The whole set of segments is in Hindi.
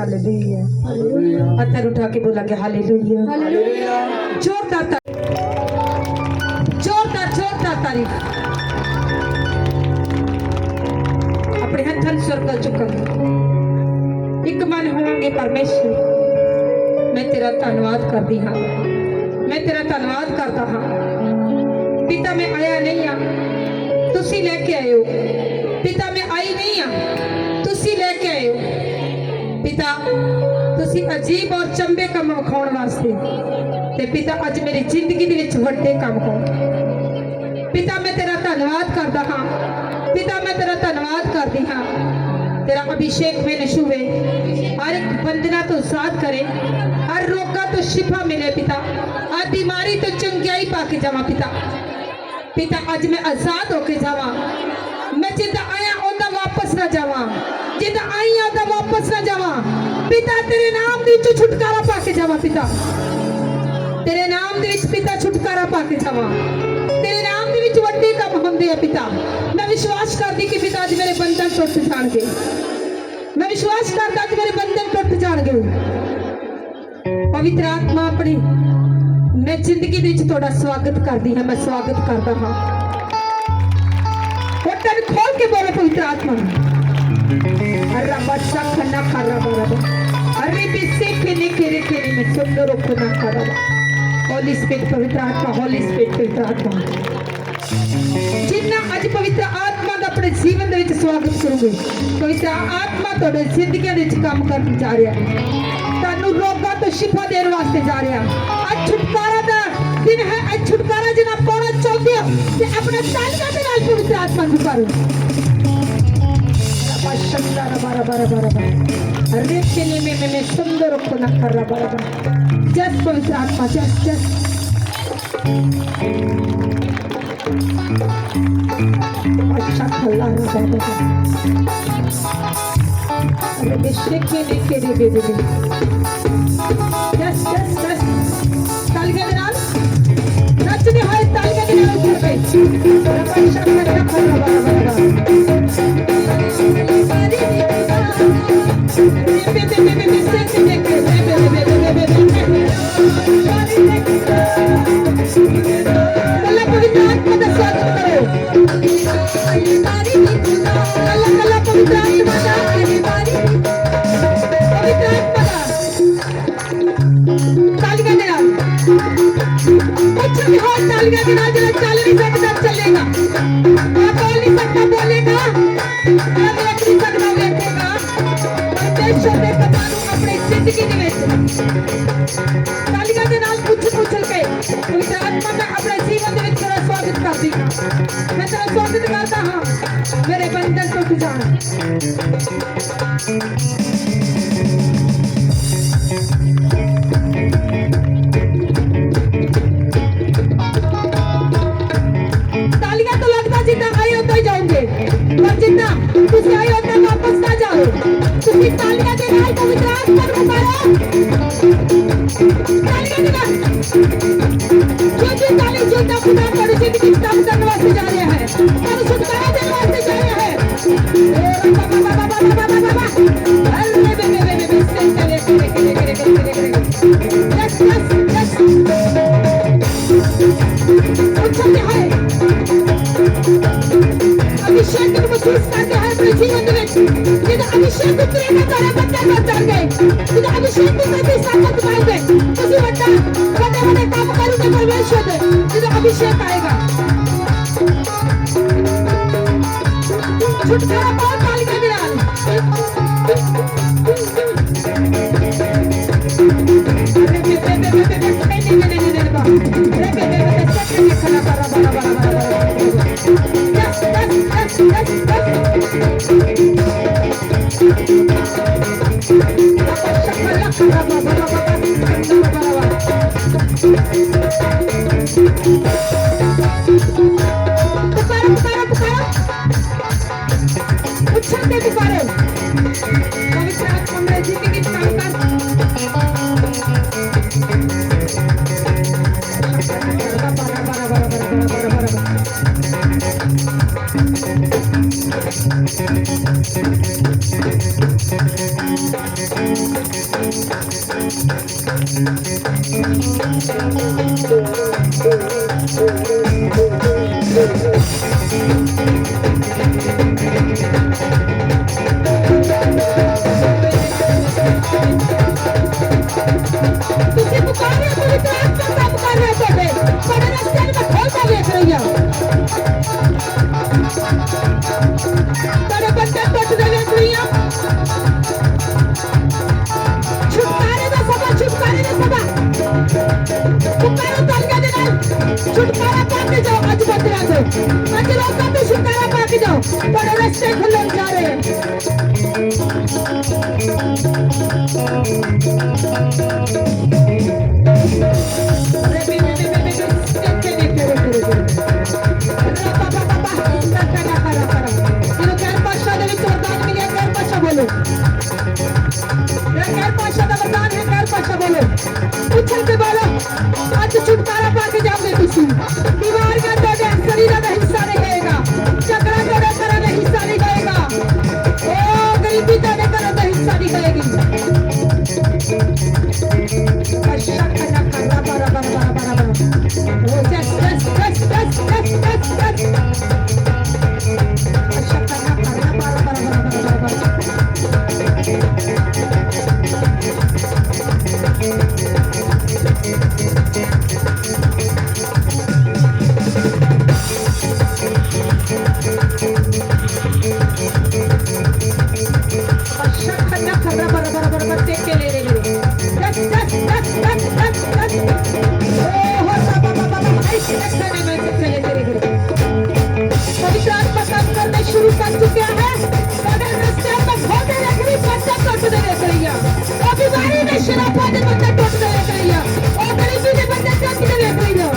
हालेलुया। हाथ उठा के बोलेंगे हालेलुया। जोरदार तारीफ। अपने हथन स्वर्ग चुकांगे, एक मन होंगे परमेश्वर, मैं तेरा धन्यवाद करती हाँ, मैं तेरा धन्यवाद करता हाँ। पिता मैं आया नहीं हाँ, तुसी लेके आए हो। पिता मैं आई नहीं हाँ, तुसी लेके आए हो। पिता तुसी अजीब और चंबे काम विखाउण वास्ते ते पिता अज मेरी जिंदगी दे विच वड्डे काम हो। पिता मैं तेरा धन्यवाद करता हाँ, पिता मैं तेरा धन्यवाद करती हाँ। तेरा अभिषेक में छुए, हर एक बंधना तो आजाद करे, हर रोगा तो शिफा मिले पिता, हर बीमारी तो चंगियाई पाके जावा पिता। पिता अज मैं आजाद होके जावा, मैं जिदा आया ओदा वापस ना जावा, जिदा आई ओदा वापस ना जावा। पिता तेरे नाम दे विच छुटकारा पाके जावा पिता, तेरे नाम दे विच पिता छुटकारा पाके जावा। तेरे नाम दे विच वड्डे काम हुंदे आ पिता। मैं विश्वास करदी कि पिता अज मेरे बंधन टुट जाणगे, मैं विश्वास करदा कि मेरे बंधन टुट जाणगे। पवित्र आत्मा अपनी मैं जिंदगी दे विच तुहाडा स्वागत करदी हां, मैं स्वागत करदा हां। होठन खोल के बोलो पवित्र आत्मा। रब्बा खन्ना खरा बराबर अरे बिसे केने केरे केने में सुंदर रखना खरा। होली स्पिरिट पवित्र आत्मा, होली स्पिरिट पवित्र आत्मा। जिन्ना अज पवित्र आत्मा का अपने जीवन दे विच स्वागत करोगे, पवित्र आत्मा तुहाडे जिंदगी दे विच काम करन जा रहा है, तुहानू रोगां तो शिफा देने वास्ते जा रहा है। आज छुटकारा दा दिन है, आज छुटकारा जिन्ना पाना चाहते हो ते अपने तालियां दे नाल पवित्र आत्मा नू करो। शंकर बारा बारा बारा बारा अरे चले में सुंदर रखना खरा बारा बारा। जस पवित्र आत्मा जस जस अच्छा खल्ला ना बाबा अरे बेशक के रे बेबे जस जस जस तालियां दे नाल नचने होए, तालियां दे नाल उठ गई। अच्छा खल्ला खरा बारा बारा चलेगा बोल नहीं सकता, बोलेगा अपनी जिंदगी तालियां दे नाल कुछ उछल के पवित्र आत्मा मैं अपने जीवन दे विच तेरा स्वागत करदी हां, मैं तेरा स्वागत करदा हां। मेरे बंधन टुट जाण, तालियां तो लगता जितना आए होता ही जाओगे, पर जितना तुझे आए होता वापस ना जाओ। तुझे तालियां दे नाल पवित्र आत्मा को मारो, तालियां दे नाल जो ताली जो खुदा तेरी जिंदगी काम करने वास्ते जा रहा है, तेरे छुटकारा देने वास्ते जा रहा है। बाबा बाबा बाबा बाबा बाबा अरे बे सेंटर करे यस यस यस उछलते हैं, अभिषेक को महसूस करते हैं अपने जीवन में। जिधर अभिषेक उतरेगा तारे बंधन में उतर गए, जिधर अभिषेक को कभी ताकत पाओगे उसी बड़े काम करोगे परमेश्वर। जिधर अभिषेक आएगा छुटकारा पाओ, तालियां दे नाल ਤੁਸੀਂ ਪੁਕਾਰੇ ਪਵਿੱਤਰ ਆਤਮਾ ਕੰਮ ਕਰ ਰਿਹਾ ਤੁਹਾਡੇ ਤੁਹਾਡੇ ਰਸਤੇ ਨੂੰ ਮੈਂ ਖੋਲਦਾ ਵੇਖ ਰਹੀ ਹਾਂ ਤੁਹਾਡੇ ਬੰਦੇ ਟੁੱਟਦੇ ਵੇਖ ਰਹੀ ਹਾਂ ਛੁਟਕਾਰੇ ਦਾ ਸਮਾਂ ਛੁਟਕਾਰੇ ਦਾ ਸਮਾਂ ਪੁਕਾਰੋ ਤਾਲੀਆਂ ਦੇ ਨਾਲ ਛੁਟਕਾਰਾ ਪਾ ਕੇ ਜਾਓ ਅੱਜ ਬੰਦਿਆਂ ਤੋਂ ਅੱਜ ਲੋਕਾਂ ਤੋਂ ਛੁਟਕਾਰਾ ਪਾ ਕੇ ਜਾਓ ਤੁਹਾਡੇ ਰਸਤੇ ਖੁੱਲਣ ਜਾ ਰਹੇ ਹਨ ਅੱਜ ਛੁਟਕਾਰਾ ਪਾ ਕੇ ਜਾਓਗੇ ਤੁਸੀਂ ਬਿਮਾਰੀਆਂ ਤੁਹਾਡੇ ਸਰੀਰਾਂ ਦਾ ਹਿੱਸਾ ਨਹੀਂ ਹੋਏਗਾ ਝਗੜਾ ਤੁਹਾਡੇ ਘਰਾਂ ਦਾ ਹਿੱਸਾ ਨਹੀਂ ਹੋਏਗਾ ਉਹ ਗਰੀਬੀ ਤੁਹਾਡੇ ਘਰਾਂ ਦਾ ਹਿੱਸਾ ਨਹੀਂ ਹੋਏਗੀ ਅੱਛਾ ਕਰਨਾ ਕਰਨਾ ਬਾਰਾ ਬਾਰਾ ਬਾਰਾ ਬਾਰਾ ਉਹ ਜਸ ਜਸ ਜਸ ਜਸ ਜਸ ਜਸ ਜਸ ਅੱਛਾ ਕਰਨਾ ਕਰਨਾ ਬਾਰਾ ਬਾਰਾ ਬਾਰਾ ਬਾਰਾ शुरू कर चुके हैं रस्ते में खोदे देख रही बच्चा टूटते देख रही है और बीमारी में शराबा के बच्चे टूटते देख रही है और गरीबी के बच्चे टूटते देख रही है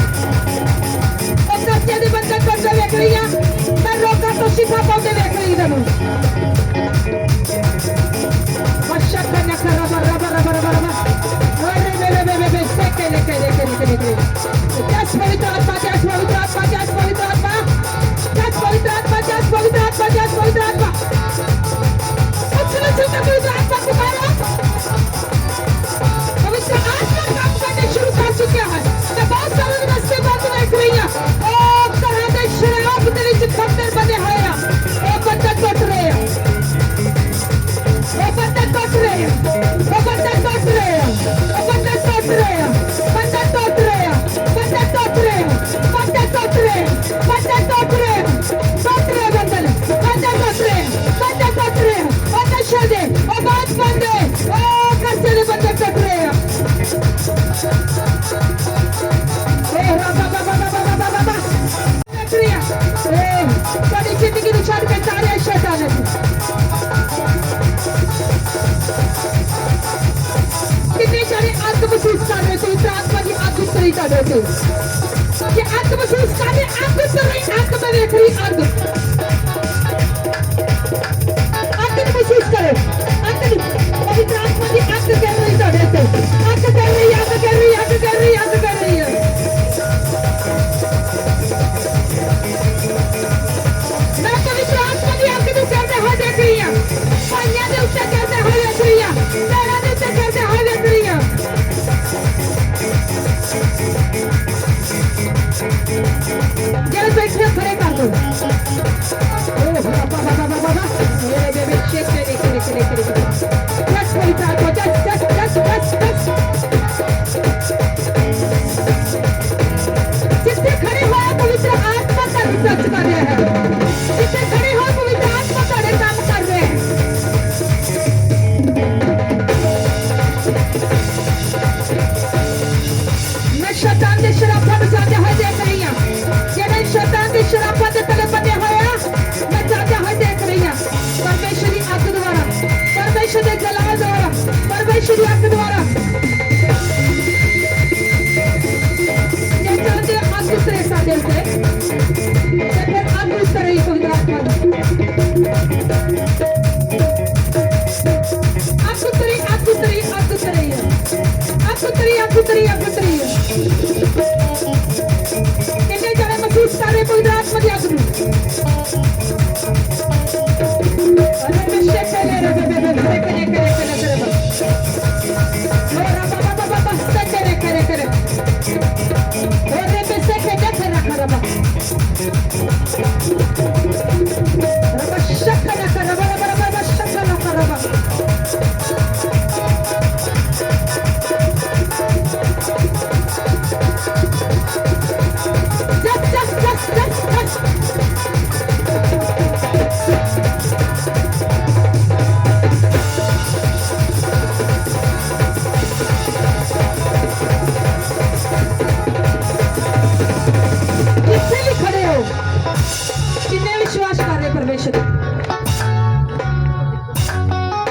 और बच्चे के बच्चे टूटते देख रही है मैं रोका तो शिफा पाते देख रही है बच्चा करना कर रबा अरे मेरे सेके लेके जस पवित्र आत्मा जस पवित्र आत्मा जस पवित्र आत्मा जस पवित्र आत्मा जस पवित्र आत्मा जस पवित्र आत्मा पवित्र आत्मा पुकारो पवित्र आत्मा काम करने शुरू कर चुके हैं मैं बहुत सारे रस्ते बंद देख रही हूं और तरह के शराब के लिए खंडर बने हुए हैं वो बंदे टूट रहे हैं वो बंदे टूट रहे हैं वो बंदे टूट रहे हैं वो बंदे टूट रहे हैं बंदे टूट रहे हैं बंदे टूट रहे हैं बंदे टूट रहे हैं बंदे टूट रहे हैं टूट रहे बंदे बंदे टूट रहे हैं बंदे टूट रहे हैं और नशे दे और बात बंदे ओ कैसे दे बंदे टूट रहे हैं ए बाबा बाबा बाबा बाबा बाबा क्रिया ए बड़ी जिंदगी में छोड़ के सारे शैतान कितने सारे आग महसूस कर रहे थे आत्मा की आग उतर रही कर रहे थे ये आग महसूस कर रहे आग उतर रही आग में देख रही आग महसूस करे आग पवित्र आत्मा की आग कर रही कर रहे थे आग कर रही आग कर रही आग कर रही आग कर रही है मैं पवित्र आत्मा की आग में करते हुए देख रही हूँ पानिया के ऊपर करते हुए देख रही हूँ तेरा के ऊपर करते हुए देख रही हूँ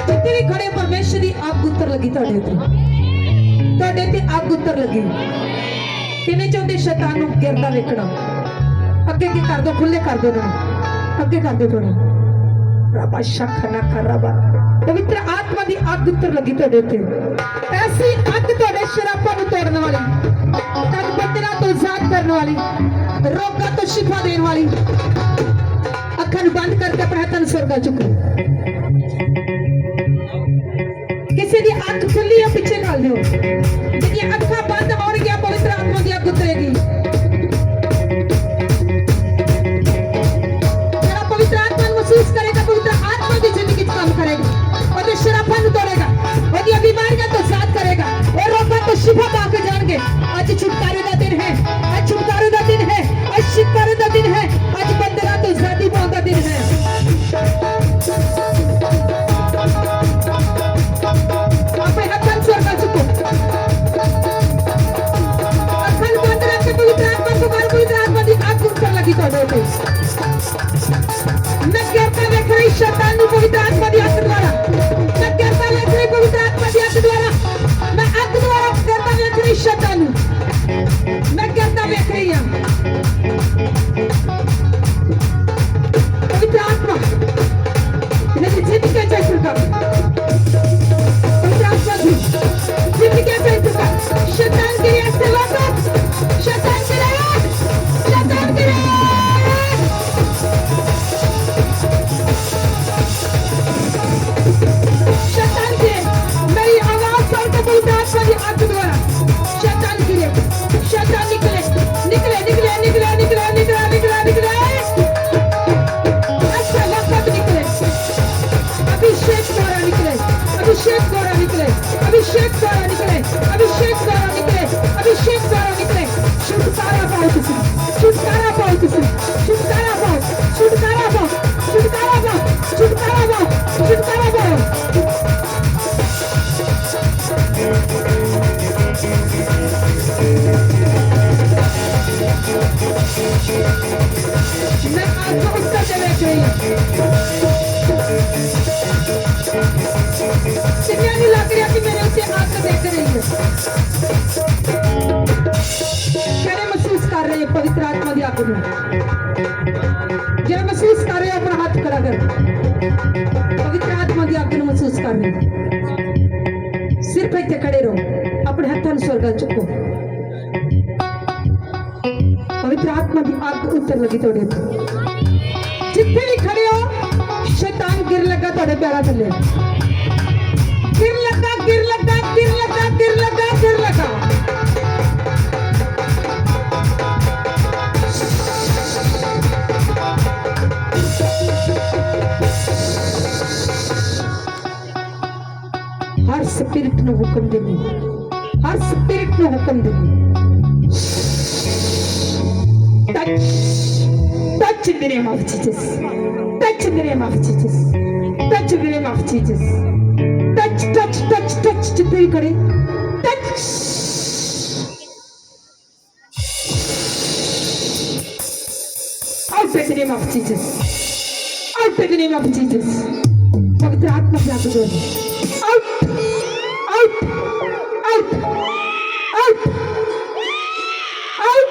जितने भी खड़े परमेश्वर की आग उतर लगी ते आग उतर लगी किने चाहते शैतान को गिरदा वेखना अगे की कर दो खुले कर दो ना अगे कर दो थोड़ा रबा शखना करबा पवित्र आत्मा की आग उतर लगी तुहाडे ते ऐसी आग तुहाडे शराबां नूं तोड़न वाली तन बंधनां तो आजाद करने वाली रोगां तो शिफा देने वाली अखां बंद करके अपने हत्थां स्वर्गा चुको किसी दी अख खुली है पीछे डाल दो जिहदी अखां बंद होणगियां पवित्र आत्मा दी अग उतरेगी जरा पवित्र आत्मा महसूस करेगा पवित्र आत्मा की जिंदगी काम करेगा और शराबां नूं तोड़ेगा और बीमारियां तो आजाद करेगा और रोगां तो शिफा पाके जाणगे आज छुटकारे का दिन है आज छुटकारे का दिन है आज छुटकारे का दिन है आज बंदना तो आजादी पाने का दिन है अपने हत्थां स्वर्गा चुको अखां बंद रख के पवित्र आत्मा को बाहर पवित्र आत्मा की आग उतर लगी तुहाडे उते मैं गिरता देख रही शैतान नूं पवित्र आत्मा की आग द्वारा मैं गिरता देख रही पवित्र आत्मा की आग द्वारा मैं आग द्वारा गिरता देख रही शैतान नूं मैं गिरता देख रही हां पवित्र आत्मा मेरी जिंदगी का चक्कर पवित्र आत्मा की जिंदगी का चक्कर शैतान के लिए से वापस शैतान के लिए शैतान के लिए शैतान के मेरी आवाज सुन के पवित्र आत्मा की आग द्वारा शैतान के लिए शैतान निकले निकले निकले निकले निकले निकले निकले निकले अच्छा वक्त निकले अभिषेक द्वारा निकले अभिषेक द्वारा निकले अभिषेक द्वारा निकले अभिषेक द्वारा निकले अभिषेक द्वारा निकले छुटकारा पाओ किसी छुटकारा पाओ किसी छुटकारा पाओ छुटकारा पाओ छुटकारा पाओ छुटकारा पाओ छुटकारा पाओ मैं आपको उसका चले चाहिए सिर्फ नहीं लग रहा कि मैंने उसे आग देख रही है क्या महसूस कर रहे हैं पवित्र आत्मा की आग में जरा महसूस कर रहे हो अपना हाथ खड़ा कर पवित्र आत्मा की आग महसूस कर रहे हो सिर्फ इतने खड़े रहो अपने हाथों स्वर्गा चुको पवित्र आत्मा की आग उतर लगी थोड़े जितने भी खड़े हो शैतान गिर लगा थोड़े पैरों थले गिर लगा गिर लगा गिर लगा गिर लगा गिर लगा हर स्पिरिट ने हुक्म देनी हर स्पिरिट ने हुक्म देनी touch in the name of Jesus touch in the name of Jesus touch in the name of Jesus touch touch touch touch जितने भी करे touch out in the name of Jesus out in the name of Jesus पवित्र आत्मा की आग दो out out out out out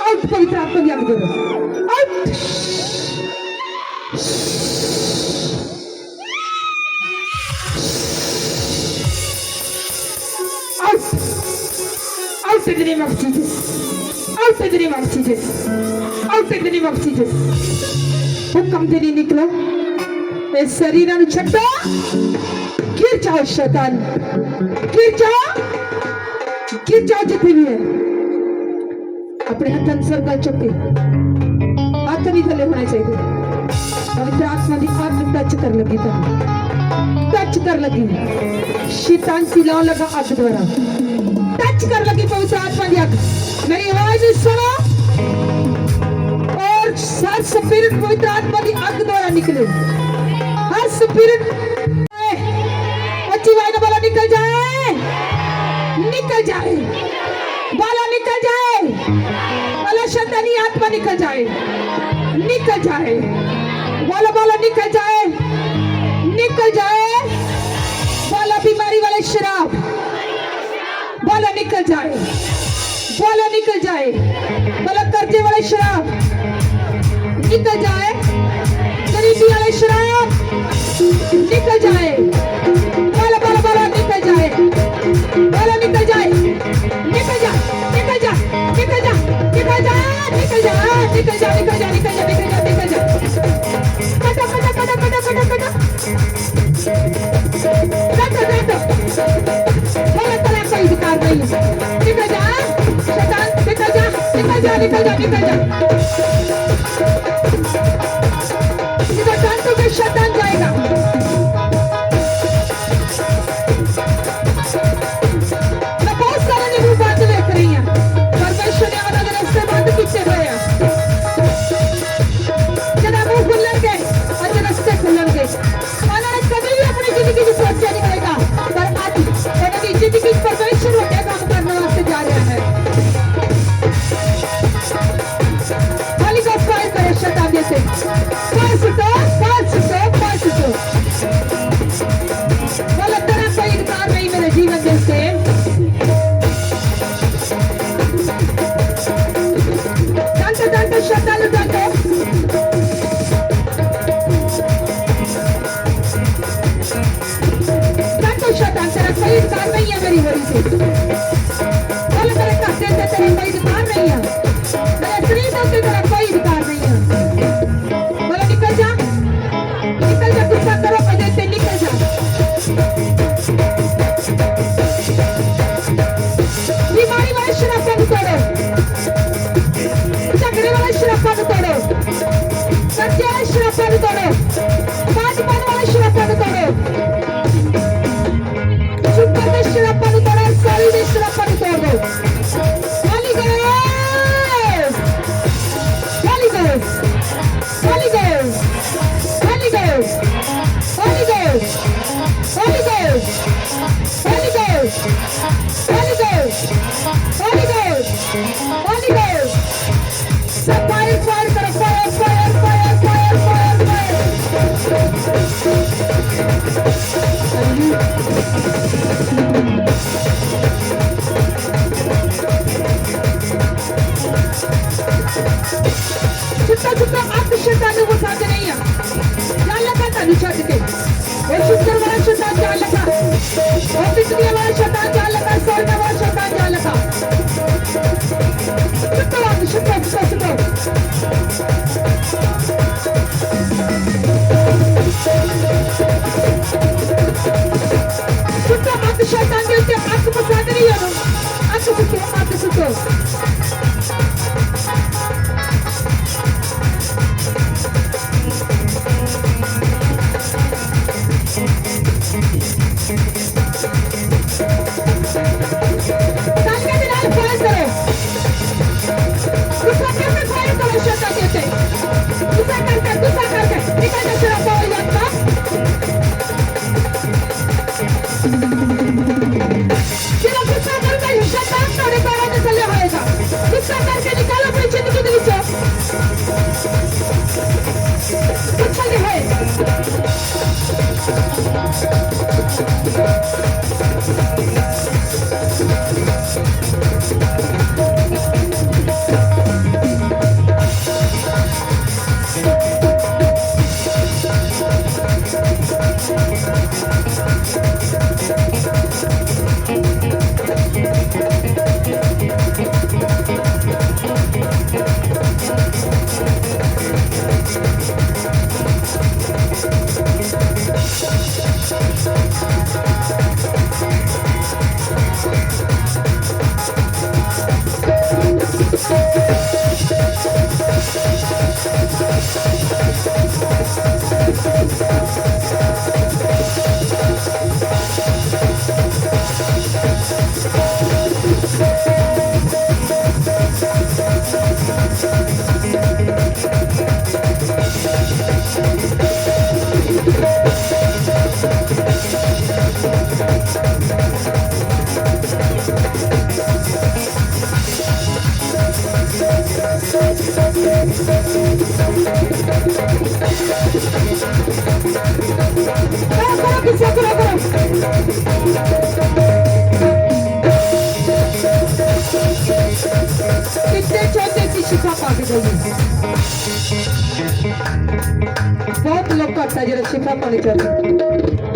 out पवित्र आत्मा की आग दो out out out in the name of Jesus out in the name of Jesus out in the name of Jesus हुक्म देने निकलो इस शरीर ਨੂੰ ਛੱਡੋ गिर जाओ शैतान गिर जाओ जितने भी है अपने हाथ स्वर्गा चुके हाथ नहीं थले होना चाहिए पवित्र आत्मा की आग टच कर लगी टच कर लगी शैतान सिलाओ लगा आग द्वारा टच कर लगी पवित्र आत्मा की आग मेरी आवाज सुनो और हर स्पिरिट पवित्र आत्मा की आग द्वारा निकले हर स्पिरिट जीवन बोला निकल जाए बोला निकल जाए बोला शैतानी आत्मा निकल जाए बोला बोला निकल जाए निकल जाए। बोलो बीमारी वाले शराब, बोलो निकल जाए, बोलो निकल जाए। बोलो कर्जे वाले शराब निकल जाए, गरीबी वाले शराब निकल जाए। बोलो बोलो बोलो निकल जाए, बोलो निकल जाए, निकल जा, निकल जा, निकल जा, निकल जा, निकल जा, निकल जा, निकल जा, निकल जा, निकल जा, निकल जा। कटा कटा कटा कटा कटा कटा कटा कटा। बोलो तेरा कोई अधिकार नहीं है। निकल जा शैतान, निकल जा, निकल जा, निकल जा, निकल जा। इधर जान तो फिर शैतान जाएगा। मैं बहुत सारे नींबू बांध देख रही हूँ। परमेश्वर ने अलग रास्ते बंद किए हुए हैं। जरा मुंह खुलेंगे और जरा रास्ते खुलेंगे। उन्होंने कभी भी अपनी जिंदगी की सोचा नहीं होगा, पर आज उन्होंने जिंदगी परमेश्वर होकर काम करने वास्ते जा रहे हैं। खाली का फायर करे शैतान से। फायर सुटो, फायर सुटो, फायर सुटो। बोलो तेरा कोई अधिकार नहीं मेरे जीवन जैसे। जानते जानते शैतान जानते। जानते शैतान तेरा कोई अधिकार नहीं है मेरी वजह से। बोलो तेरे कहते थे तेरा कोई अधिकार नहीं है। मेरे शरीर में तेरा कोई अधिकार नहीं है। बोलो निकल जा, निकल जा, गुस्सा करो मजे से निकल जा। बीमारी वाले शराब बंद करो, झगड़े वाले शराब बंद करो, कर्जे वाले शराब बंद करो, बाजपान वाले शराब बंद करो, शुक्र के शराब बंद करो, सारी के शराब बंद करो। Holy Ghost, Holy Ghost, Holy Ghost, Holy Ghost, Holy Ghost, Holy Ghost, Holy Ghost, Holy Ghost, Holy Ghost, Holy Ghost. सब fire fire करो, fire fire fire fire fire fire. छुट्टा छुट्टा आप शैतान को उठाते नहीं है। जान लगा था छत के। वो शुक्र वाला शैतान जान लगा, और बिजली वाला शैतान जान लगा, सोने वाला शैतान जान लगा। छुट्टा आप छुट्टा छुट्टा छुट्टा। छुट्टा आप शैतान के ऊपर आंख बसाते नहीं है। आंख सुतो, आंख सुतो। भक्त है जो शिफा पानी चाहते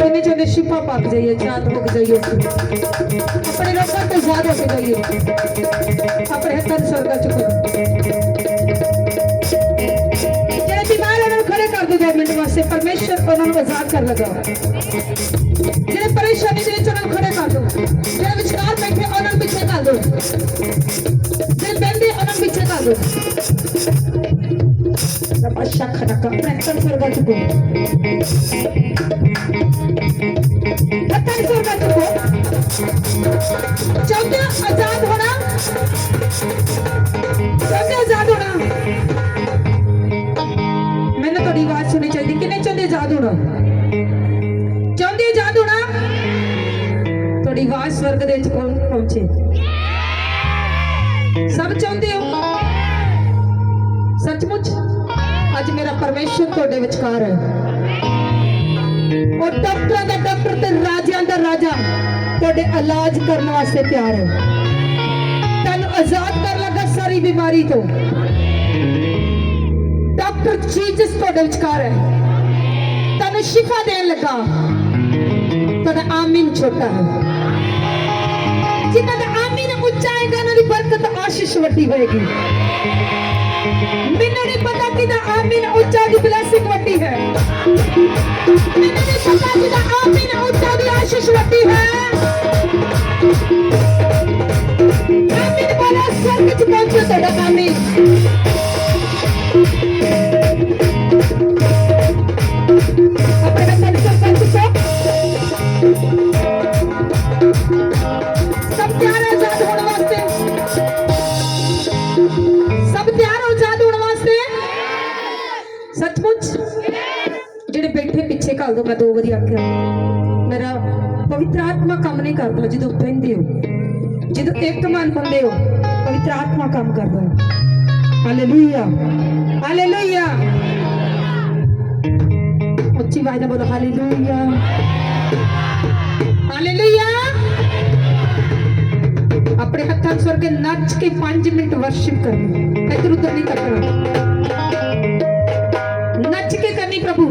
इन्हें चाहते शिफा पाक जाइए जात हो जाइए अपने लोगों को ज्यादा हो जाइए अपने हथन स्वर्ग चुको खड़े कर दो 2 मिनट वास्ते परमेश्वर उन्होंने आजाद कर लगा जिन्हें परेशानी दे चुनाव खड़े कर दो जिन्हें विचार बैठे उन्होंने पीछे कर दो जिन्हें बंदे उन्होंने पीछे कर दो तपस्या खड़ा कर प्रैक्टिस स्वर्ग चुको हथन स्वर्ग चुको चाहते आजाद होना चाहते आजाद होना मैंने थोड़ी आवाज सुनी चाहिए किन्ने चाहते आजाद होना चाहते आजाद होना थोड़ी आवाज स्वर्ग दे पहुंचे सब चाहते हो सचमुच आज मेरा परमेश्वर थोड़े विचकार है और डॉक्टर का डॉक्टर ते राजियां दा राजा थोड़े इलाज करने वास्ते तैयार है तन आजाद कर लगा सारी बीमारी तो डॉक्टर जीसस थोड़े विचकार है तन शिफा देन लगा थोड़ा आमीन छोटा है जिन्होंने आमीन उच्चा आएगा ना बरकत आशीष वड्डी होएगी मैंने नहीं पता कि ना आमीन उच्चा दी ब्लेसिंग वड्डी है मैंने नहीं पता कि ना आमीन उच्चा दी आशीष वड्डी है आमीन बोला स्वर्ग च पहुंचे थोड़ा आमीन अपने हथन स्वर्ग चुको सब तैयार है आजाद होने वास्ते सब तैयार हो आजाद होने वास्ते सचमुच जेडे बैठे पीछे घल दो मैं 2 बारी आख्या मेरा पवित्र आत्मा काम नहीं करता जो बहते हो जो एक मन होंगे हो पवित्र आत्मा काम करता है हालेलुया हालेलुया उच्ची आवाज में बोलो हालेलुया हालेलुया अपने हथां स्वर्ग नच के 5 मिनट वर्शिप करनी इधर उधर नहीं करना नच के करनी प्रभु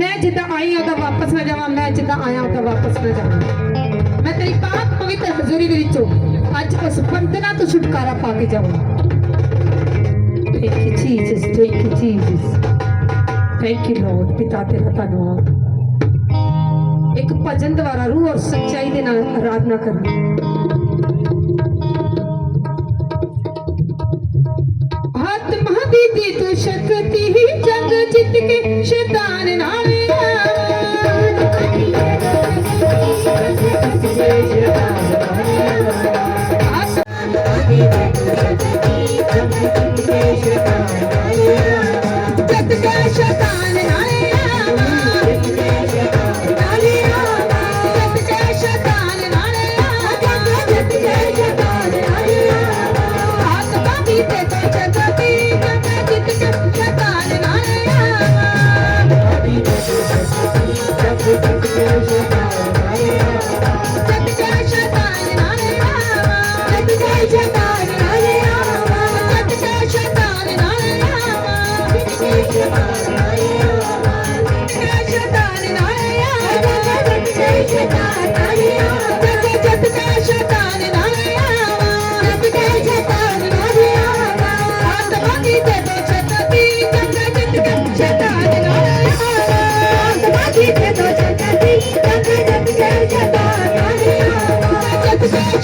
मैं जिदा आई उदा वापस ना जावा मैं जिदा आया उदा वापस ना जावा मैं तेरी पाक पवित्र हजूरी दे विचों आज उस बंधना तो छुटकारा पा के जाऊं thank you Jesus thank you Jesus thank you Lord पिता तेरा धन्यवाद एक भजन द्वारा रूह और सच्चाई के नाल आराधना करनी आत्मा दी दी तू शक्ति ही जग जित के शैतान नाल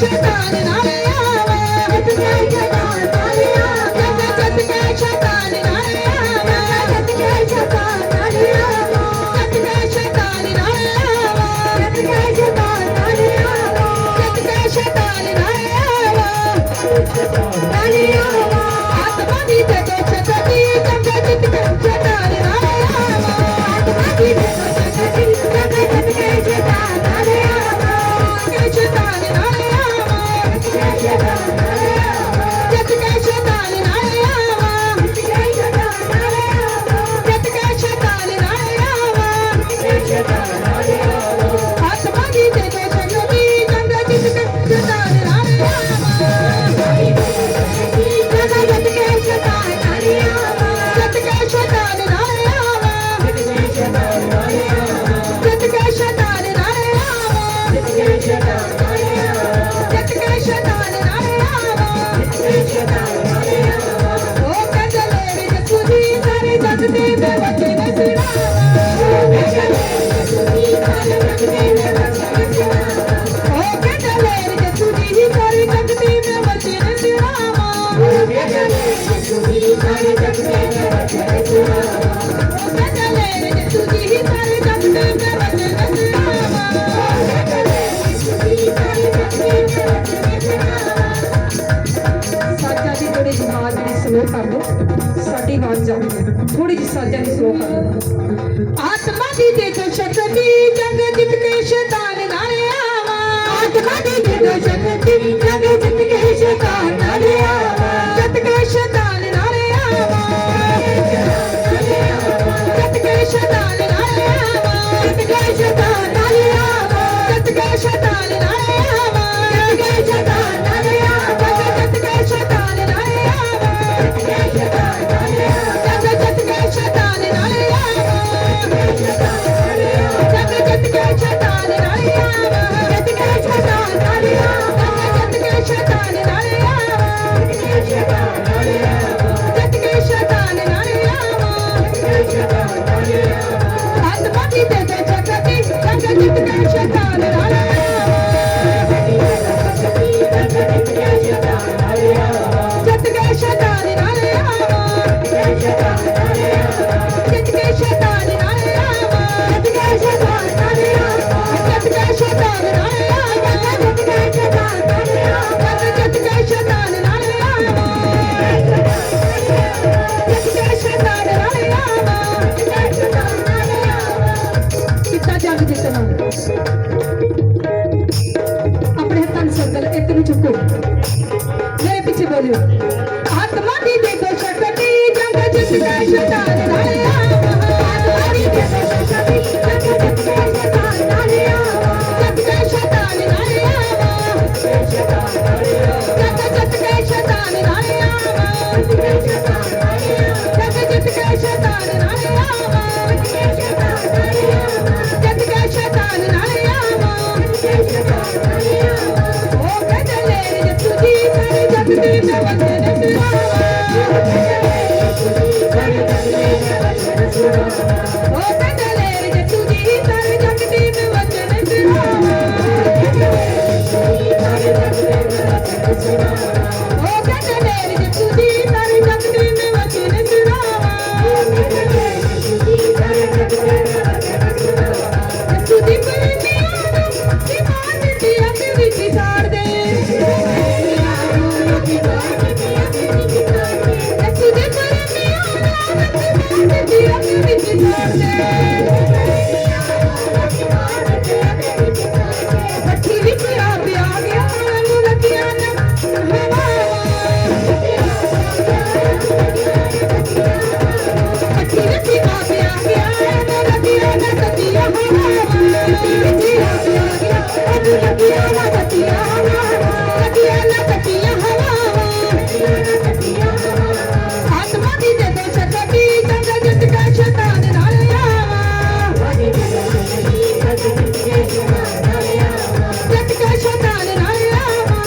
शैतान जित के शैतान नाले आवा आत्मा दी दे दो शक्ति जग जित के शैतान नाले आवा जित के शैतान नाले आवा जित के शैतान नाले आवा जित के शैतान नाले आवा जित के शैतान नाले आवा जित के शैतान नाले आवा जित के शैतान नाले आवा जित के शैतान नाले आवा जित के शैतान नाले आवा जित के शैतान नाले आवा जित के शैतान नाले आवा जित के शैतान नाले आवा जित के शैतान नाले आवा जित के शैतान नाले आवा जित के शैतान नाले आवा जित के शैतान नाले आवा आत्मा की दे दे शक्ति जग जित के शैतान नाले आवा जित के शैतान नाले आवा जित के शैतान नाले आवा जित के शैतान नाले आवा जित के शैतान नाले आवा जित के शैतान नाले आवा जित के शैतान नाले आवा जित के शैतान नाले आवा जित के शैतान नाले आवा कितना जग जितना अपने हत्थां ਨੂੰ ਸਰਕਲ ਇੱਕ ਨੂੰ ਚੁੱਕੋ ਮੇਰੇ ਪਿੱਛੇ ਬੋਲਿਓ ਆਤਮਾ ਦੀ ਦੇ ਦੋ ਸ਼ਕਤੀ ਜੰਗ ਜਿੱਤ ਕੇ ਸ਼ੈਤਾਨ ਨਾਲੇ ਆਵਾ आत्मा दी दे दो शक्ति जग जित के शैतान नाले आवा ਜਿੱਤ ਕੇ ਸ਼ੈਤਾਨ ਨਾਲੇ ਆਵਾ जित के शैतान नाले आवा ਜੰਗ ਜਿੱਤ ਕੇ ਸ਼ੈਤਾਨ ਨਾਲੇ ਆਵਾ जित के शैतान नाले आवा ਜੰਗ ਜਿੱਤ ਕੇ ਸ਼ੈਤਾਨ ਨਾਲੇ ਆਵਾ जित के शैतान नाले आवा ਜਿੱਤ ਕੇ ਸ਼ੈਤਾਨ ਨਾਲੇ ਆਵਾ जित के शैतान नाले आवा ਉਹ ਕਹਿੰਦੇ ਲੈ ਜੱਤੂ ਜੀ ਸਾਰੇ ਜੱਟ ਦੀ ਮੈਂ ਵੰਦੇ ਨੇ ਸਿਰਾਵਾ ਉਹ ਕਹਿੰਦੇ ਲੈ ਜੱਤੂ ਜੀ ਸਾਰੇ ਜੱਟ ਦੀ ਮੈਂ ਵੰਦੇ ਨੇ ਸਿਰਾਵਾ ਉਹ ਕਹਿੰਦੇ ਲੈ ਜੱਤੂ ਜੀ ਸਾਰੇ ਜੱਟ ਦੀ ਮੈਂ ਵੰਦੇ ਨੇ ਸਿਰਾਵਾ ਜੱਤੂ ਦੀ ਪਰਨੀਆਂ ਨੂੰ ਦੀ ਮਾਂ ਦਿੱਤੀ ਅੱਗੇ ਵਿੱਚ ਸਾੜ ਦੇ ਜੱਤੂ ਦੀ ਪਰਨੀਆਂ ਨੂੰ ਦੀ ਮਾਂ ਦਿੱਤੀ ਅੱਗੇ ਵਿੱਚ ਸਾੜ ਦੇ ਪੱਠੀ ਵਿੱਚ ਆ ਪਿਆ ਗਿਆ ਨੂੰ ਲੱਗਿਆ ਨਾ ਹਵਾ ਪੱਠੀ ਵਿੱਚ ਆ ਪਿਆ ਗਿਆ ਨੂੰ ਲੱਗਿਆ ਨਾ ਕੱਟਿਆ ਹਵਾ ਲੱਗਿਆ ਨਾ ਕੱਟਿਆ ਹਵਾ ਆਤਮਾ ਦੀ ਦੇ ਦੋ ਸ਼ਕਤੀ ਜੰਗ ਜਿੱਤ ਕੇ ਸ਼ੈਤਾਨ ਨਾਲੇ ਆਵਾ ਜਿੱਤ ਕੇ ਸ਼ੈਤਾਨ ਨਾਲੇ ਆਵਾ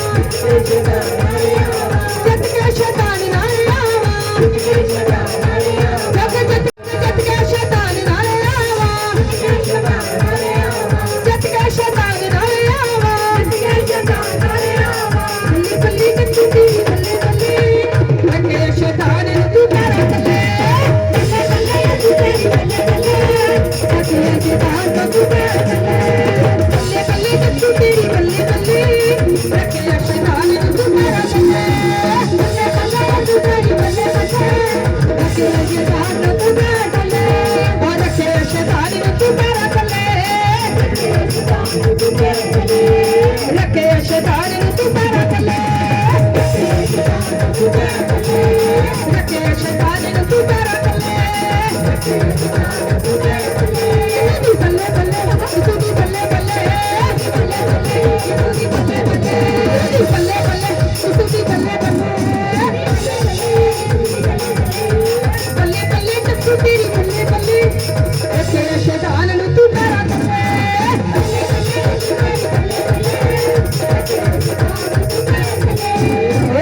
ਜਿੱਤ ਕੇ ਸ਼ੈਤਾਨ ਨਾਲੇ ਆਵਾ ਜਗ ਜਿੱਤ ਕੇ ਸ਼ੈਤਾਨ ਨਾਲੇ ਆਵਾ ਜਿੱਤ ਕੇ ਸ਼ੈਤਾਨ ਨਾਲੇ ਆਵਾ ਬੱਲੀ ਬੱਲੀ ਕੱਚੀ ਦੀ ਬੱਲੇ ਬੱਲੇ ਲੱਗੇ ਸ਼ੈਤਾਨ ਨੂੰ ਤੂੰ ਪੈਰਾਂ ਥੱਲੇ ਲੱਗੇ ਸ਼ੈਤਾਨ ਨੂੰ ਤੂੰ ਪੈਰਾਂ ਥੱਲੇ ਬੱਲੇ ਬੱਲੇ ਕੱਚੀ ਤੇਰੀ ਬੱਲੇ ਬੱਲੇ ਲੱਗੇ ਸ਼ੈਤਾਨ ਨੂੰ ਤੂੰ ਪੈਰਾਂ ਥੱਲੇ ਬੱਲੇ ਬੱਲੇ ਕੱਚੀ ਤੇਰੀ ਬੱਲੇ ਬੱਲੇ ਲੱਗੇ ਸ਼ੈਤਾਨ ਨੂੰ ਤੂੰ ਪੈਰਾਂ ਥੱਲੇ ਉਹ ਰੱਖੇ ਸ਼ੈਤਾਨ ਨੂੰ ਤੂੰ ਪੈਰਾਂ ਥੱਲੇ ਰੱਖੇ ਸ਼ੈਤਾਨ ਨੂੰ ਤੂੰ ਪੈਰਾਂ ਥੱਲੇ ਰੱਖੇ ਸ਼ੈਤਾਨ ਨੂੰ ਤੂੰ ਪੈਰਾਂ ਥੱਲੇ ਬੱਲੇ ਬੱਲੇ ਤੂੰ ਦੀ ਬੱਲੇ ਬੱਲੇ ਬੱਲੇ ਬੱਲੇ ਤੂੰ ਦੀ ਬੱਲੇ ਬੱਲੇ ਬੱਲੇ ਬੱਲੇ ਤੂੰ ਦੀ ਬੱਲੇ ਬੱਲੇ ਬੱਲੇ ਬੱਲੇ ਤੂੰ ਤੇਰੀ ਬੱਲੇ ਬੱਲੇ ਰੱਖੇ ਸ਼ੈਤਾਨ ਨੂੰ ਤੂੰ ਪੈਰਾਂ ਥੱਲੇ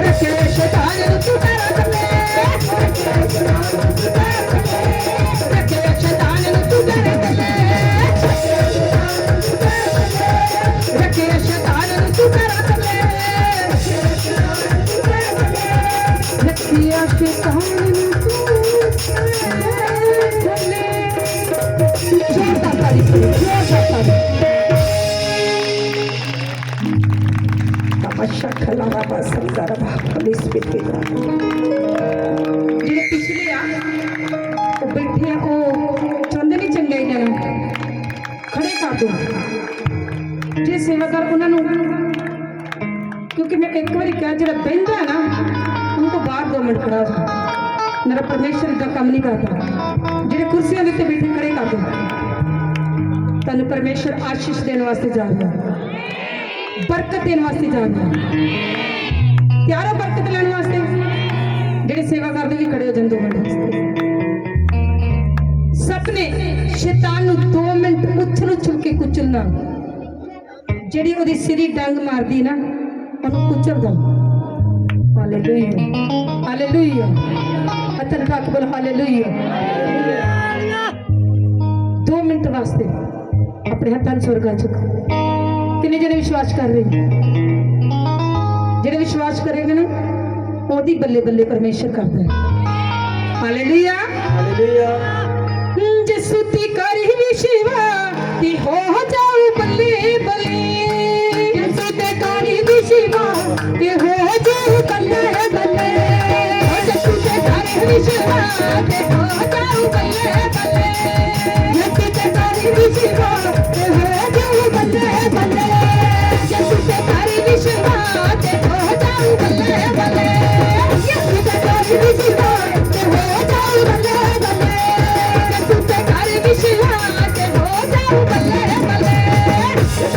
ਰੱਖੇ ਸ਼ੈਤਾਨ ਨੂੰ ਤੂੰ ਪੈਰਾਂ ਥੱਲੇ ਰੱਖੇ ਸ਼ੈਤਾਨ ਨੂੰ ਤੂੰ ਪੈਰਾਂ ਥੱਲੇ ਰੱਖੇ ਸ਼ੈਤਾਨ ਨੂੰ ਤੂੰ ਪੈਰਾਂ ਥੱਲੇ ਰੱਖਿਆ ਸ਼ੈਤਾਨ ਨੂੰ ਤੂੰ ਥੱਲੇ ਜੋਰਦਾਰ ਤਾੜੀ ਜੋਰਦਾਰ ਤਾੜੀ ਤਮਸ਼ਾ ਖਲਾਵਾ ਬਸੰਦਰ ਪੁਲਿਸ ਬਿਠੇਗਾ ਜਿਹੜੇ ਪਿਛਲੇ ਆ ਉਹ ਬੈਠੇ ਆ ਉਹ ਚਾਹੁੰਦੇ ਨਹੀਂ ਚੰਗੇ ਇਹਨਾਂ ਨੂੰ ਖੜੇ ਕਰ दो जे सेवादार उन्होंने क्योंकि मैं एक बार कहा जो बहता है ना उनको बाहर 2 मिनट खड़ा हो मेरा परमेश्वर इदा काम नहीं करता जो कुर्सियों के उत्ते बैठे खड़े कर दो तन परमेश्वर आशीष देने वास्ते जा रहा बरकत देने वास्ते जा रहा तैयार हो बरकत लेने वास्ते जेडे सेवा करते भी खड़े हो जाए 2 मिनट सपने शैतान 2 मिनट उछल उछल के कुचलना जेडी ओदी सिरी डंग मारदी ना ओनू कुचल दो हालेलुया हालेलुया अतन का बोल हालेलुया 2 मिनट वास्ते अपने हाथां स्वर्गां चुक किन्ने जने विश्वास कर रहे जेडे विश्वास करेंगे ना ओदी बल्ले बल्ले परमेश्वर करता है हालेलुया हालेलुया जसुती करी विशिवा कि हो जाओ बल्ले बल्ले जसुती करी विशिवा कि हो जाओ बल्ले बल्ले जसुती करी विशिवा कि हो जाओ बल्ले बल्ले जसुती करी विशिवा कि हो जाओ बल्ले बल्ले जसुती करी विशिवा कि हो जाओ बल्ले बल्ले जसुती करी विशिवा कि हो जाओ बल्ले बल्ले जसुती करी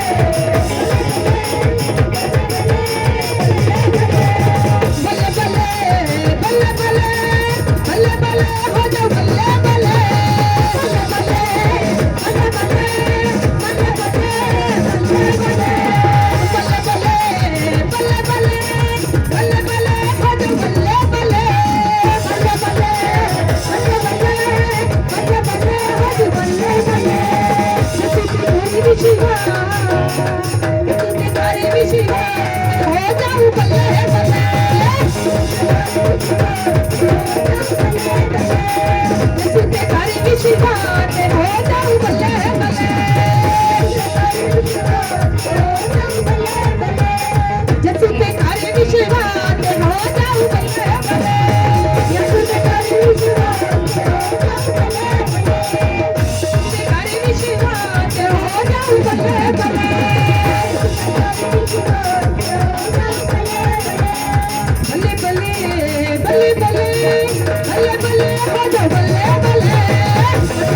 विशिवा कि हो जाओ बल्ले बल्ले जसुती करी विशिवा बल्ले बल्ले बल्ले बल्ले बल्ले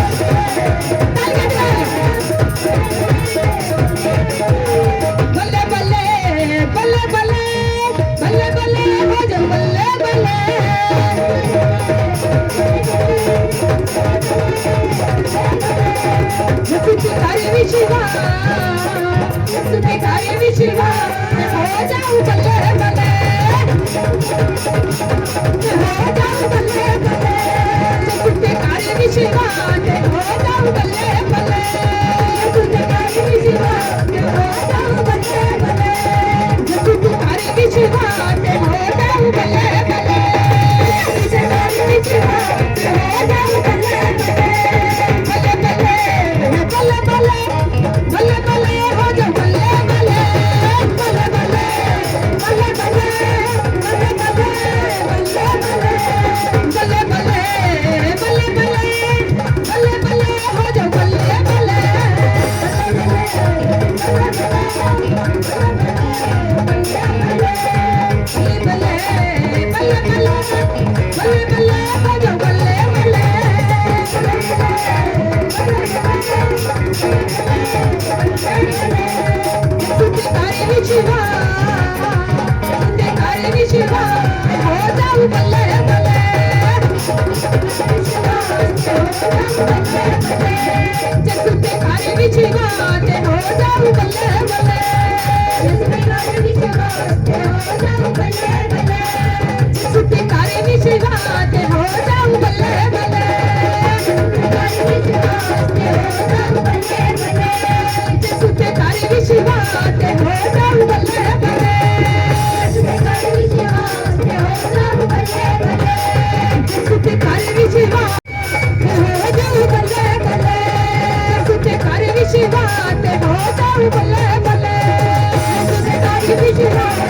बल्ले हो जाओ बल्ले बल्ले बल्ले बल्ले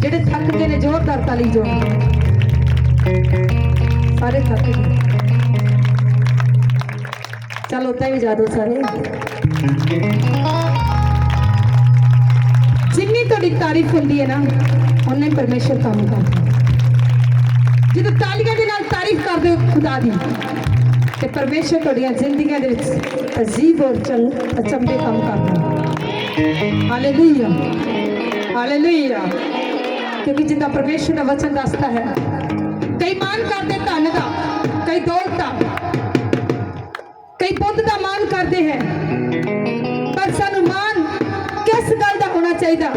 ਜਿਹੜੇ ਥੱਕ ਗਏ ਨੇ ਜ਼ੋਰਦਾਰ ਤਾਲੀ ਜੋ ਸਾਰੇ ਥੱਕ ਗਏ ਚਲੋ ਤਾਂ ਵੀ ਜਾ ਦੋ ਸਾਰੇ ਜਿੰਨੀ ਤੁਹਾਡੀ ਤਾਰੀਫ ਹੁੰਦੀ ਹੈ ਨਾ ਉਹਨੇ ਪਰਮੇਸ਼ਰ ਕੰਮ ਕਰਦਾ ਜਦੋਂ ਤਾਲੀਆਂ ਦੇ ਨਾਲ ਤਾਰੀਫ ਕਰਦੇ ਹੋ ਖੁਦਾ ਦੀ ਤੇ ਪਰਮੇਸ਼ਰ ਤੁਹਾਡੀਆਂ ਜ਼ਿੰਦਗੀਆਂ ਦੇ ਵਿੱਚ ਅਜੀਬ ਔਰ ਅਚੰਭੇ ਕੰਮ ਕਰਦਾ ਹਾਲੇਲੂਇਆ ਹਾਲੇਲੂਇਆ क्योंकि जितना परमेश्वर का वचन दसता है कई मान करते धन का कई दौलत का कई बुद्ध का मान करते हैं पर सानू मान किस गल का होना चाहिए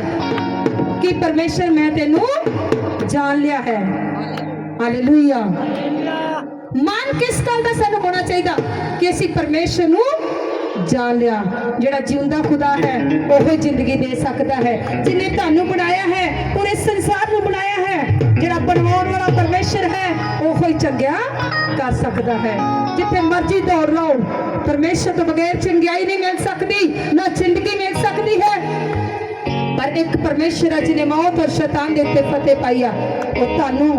कि परमेश्वर मैं तेनू जान लिया है हालेलुया मान किस गल का सानू होना चाहिए कि असी परमेश्वर नू जान लिया जेड़ा जिंदा खुदा है ओही जिंदगी दे सकता है जिन्हें तानू बनाया है पूरे संसार नू बनाया है जेड़ा बनवाउण वाला परमेश्वर है ओही चंगिया कर सकता है जिथे मर्जी दौड़ लो परमेश्वर तो बगैर चंगियाई नहीं मिल सकती ना जिंदगी मिल सकती है पर एक परमेश्वर है जिन्हें मौत और शैतान के उत्ते फतेह पाई आ वो तानू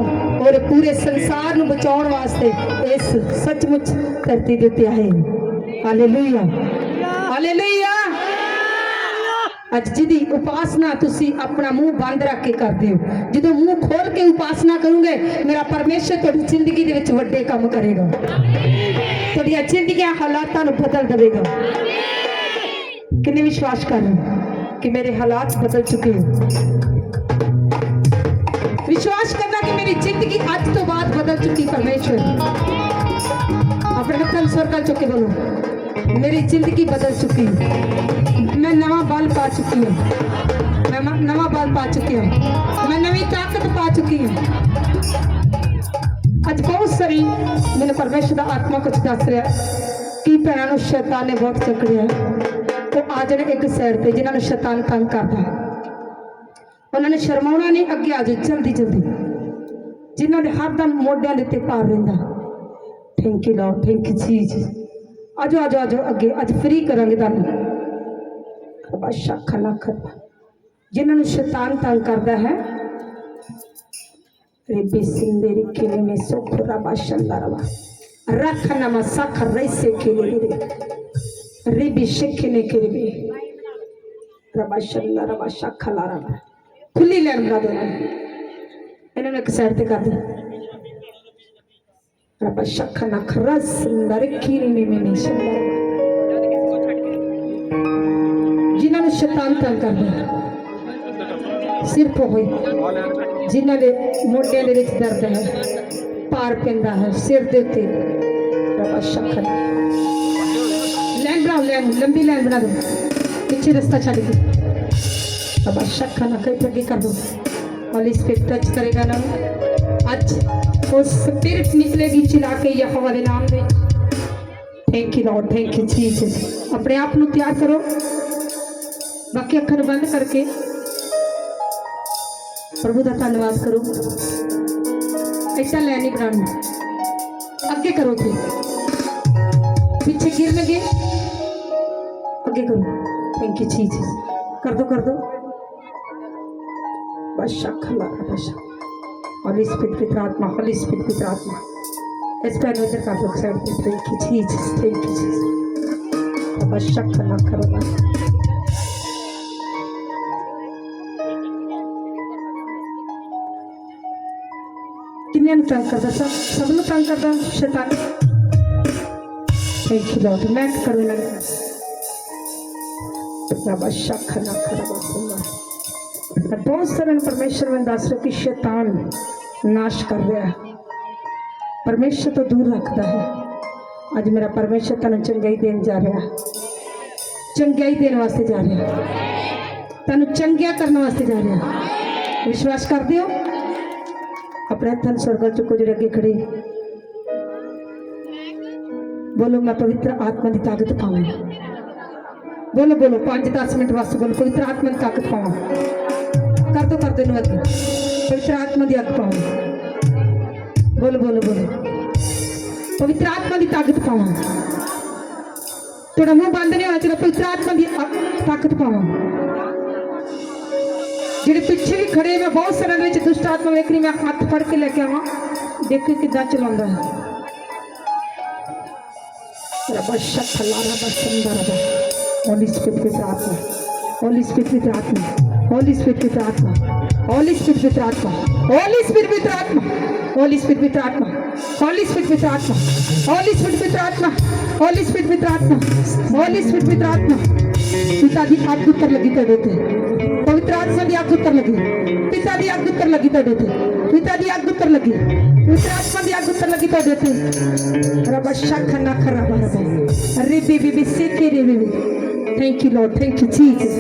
और पूरे संसार नू बचाउण वास्ते इस सचमुच धरती दे उत्ते आए हालेलुया हालेलुया अज जिदी उपासना तुसी अपना मुंह बंद रख के करते हो जो मुंह खोल के उपासना करोगे मेरा परमेश्वर तुहाडी जिंदगी दे विच वड्डे काम करेगा तुहाडियां जिंदगियां हालातां नूं बदल देवेगा किन्ने विश्वास कर कि मेरे हालात बदल चुके हैं विश्वास करना कि मेरी जिंदगी आज तो बाद बदल चुकी परमेश्वर अपने हत्थां नूं स्वर कर चुके बोलो मेरी जिंदगी बदल चुकी मैं नवा बल पा चुकी हूँ मैं नवा बल पा चुकी हूँ मैं नवी ताकत पा चुकी हूँ अज बहुत सारी मैंने परमेश्वर का आत्मा कुछ दस रहा कि भैनों शैतान ने बहुत चकड़िया वो आ जाने एक साइड पर जिन्होंने शैतान तंग करता उन्होंने शर्माना नहीं अगे आ जाओ जल्दी जल्दी जिन्होंने हरदम मोढियां दे उत्ते भार रहिंदा thank you lord thank you जी आजो आजो आजो अगे अज फ्री करांगे तुहानू जिन्होंने शैतान तंग करता है रिबी सिंदे रिखिले में सोखरा बाशंदा रवा रखना मा साखर रैसे खिले रिबी शिखने के रिबी रबाशंदा रवा शाखला रवा खुली लैन बना दो इन्होंने एक साइड पे कर दे रबाशखना खरस सुंदर खीरने में निशंदर जिन्होंने शैतान तंग कर दिया सिर पे हुई जिन्होंने मोढे दे विच दर्द है भार पैंदा है सिर दे उत्ते रबाशखना लैन बनाओ लैन लंबी लैन बना दो पीछे रास्ता छड़ के रबाशखना कई आगे कर दो होली स्पिरिट टच करेगा ना आज वो स्पिरिट निकलेगी चिल्ला के यहोवा दे नाम में thank you lord thank you Jesus अपने आप को तैयार करो बाकी अखर बंद करके प्रभु का धन्यवाद करो ऐसा लैनी बनानी अगे करो थे पीछे गिर लगे आगे करो थैंक यू जीसस कर दो बस खला बस Holy Spirit पवित्र आत्मा Holy Spirit पवित्र आत्मा इस पर नजर का लोग साइड पे थैंक यू जीसस अब शक ना करो किन्ने तंग करता सब लोग तंग करता शैतान थैंक यू लॉर्ड मैं करूँ ना अब शक ना करो बहुत सारे परमेश्वर में दस रहे कि शैतान नाश कर रहा है परमेश्वर तो दूर रखता है अज मेरा परमेश्वर तेन चंगाई देन जा रहा चंगाई देने वास्ते जा रहा तेन चंगिया करने वास्ते जा रहा विश्वास कर दियो अपने हथन स्वर्ग चुको जो अगे खड़े बोलो मैं पवित्र आत्मा की ताकत पाऊँ बोलो बोलो 5-10 मिनट वास्ते बोलो पवित्र आत्मा की ताकत पाऊँ कर कातो कर देनु अग पवित्र आत्मा दी अग पाऊं बोलो बोलो बोलो पवित्र आत्मा दी ताकत पाऊं थोड़ा मुंह बंद नहीं होना चाहिए पवित्र आत्मा दी ताकत पाऊं जेडे पीछे भी खड़े मैं बहुत सारे में दुष्ट आत्मा वेख रही मैं हाथ फड़ के लेके आवा देखो किदा चलांदा है रबा शखला रबा संदरबा होली स्पिरिट पवित्र आत्मा होली स्पिरिट पवित्र आत्मा होली स्पिरिट पवित्र आत्मा होली स्पिरिट पवित्र आत्मा होली स्पिरिट पवित्र आत्मा होली स्पिरिट पवित्र आत्मा होली स्पिरिट पवित्र आत्मा होली स्पिरिट पवित्र आत्मा होली स्पिरिट पवित्र आत्मा होली स्पिरिट पवित्र आत्मा पिता दी आग उत्तर लगी तड़े थे पवित्र आत्मा दी आग उत्तर लगी पिता दी आग उत्तर लगी तड़े थे पिता दी आग उत्तर लगी पवित्र आत्मा दी आग उत्तर लगी तड़े थे रबा शखना खराबा रबा अरे बेबी से के रे baby thank you lord thank you Jesus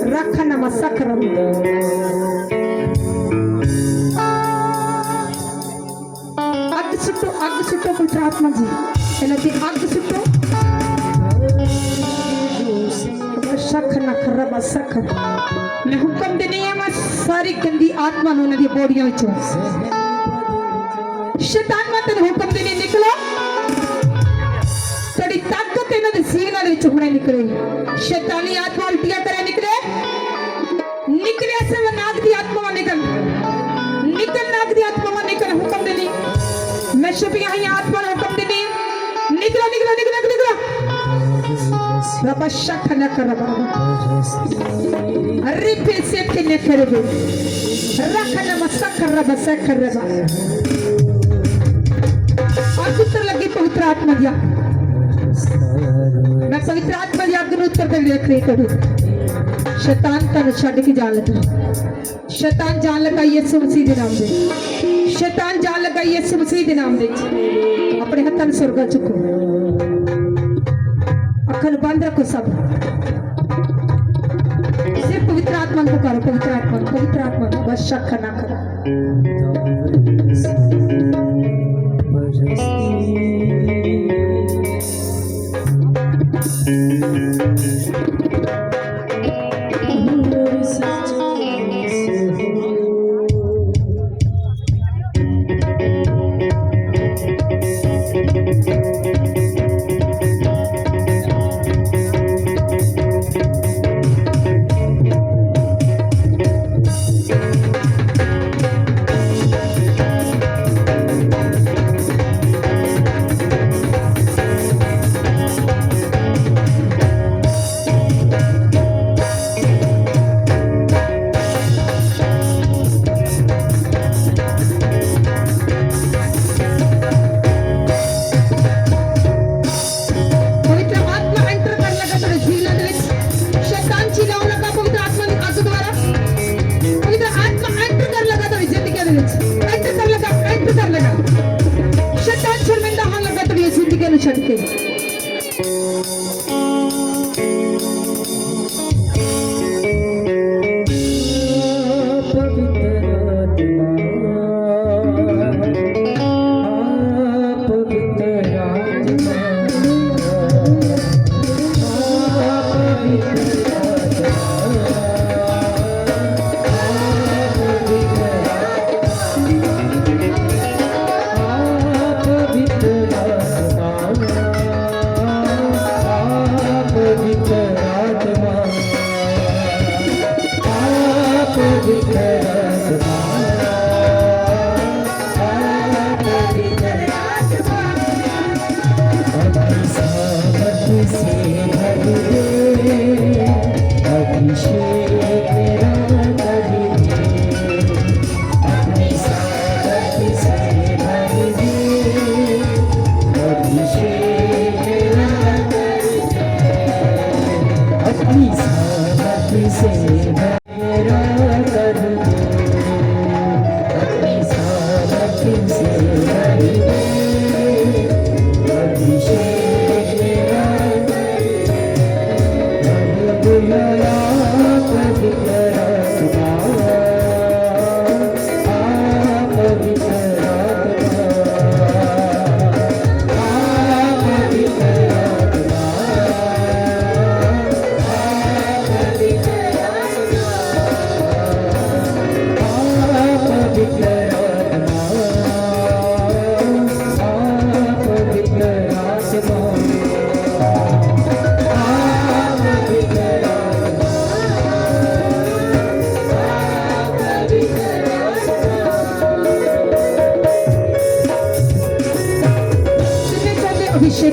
रखना मसकरम आग सुटो पवित्र आत्मा जी एनाती आग सुटो शखना खराबा सखर मैं हुक्म देनी है मैं सारी गंदी आत्मा नु नदी बोड़ियां विचों शैतान मत हुक्म देनी निकलो तेरी ताकत इन्हां दे सीने दे विच हुणे निकले शैतानी आत्मा उल्टियां करे निकले निकले से नाग दी आत्मा निकल निकल नाग दी आत्मा निकल हुक्म देनी मैं छुपिया हुई आत्मा ने हुक्म देनी निकलो निकलो निकलो निकलो रबा शखना करबा अरे पैसे के ने करबे रखना मसखर रबा सखर रबा और उत्तर लगी पवित्र आत्मा दिया मैं पवित्र आत्मा दिया अग उत्तर दे देख रही कभी शैतान तन छड़ के जान लगा शैतान जान लगा यीशु मसीह दे नाम दे शैतान जान लगा यीशु मसीह दे नाम दे अपने हाथन स्वर्ग चुको अखन बंद रखो सब सिर्फ पवित्र आत्मा को करो पवित्र आत्मा बस शक ना करो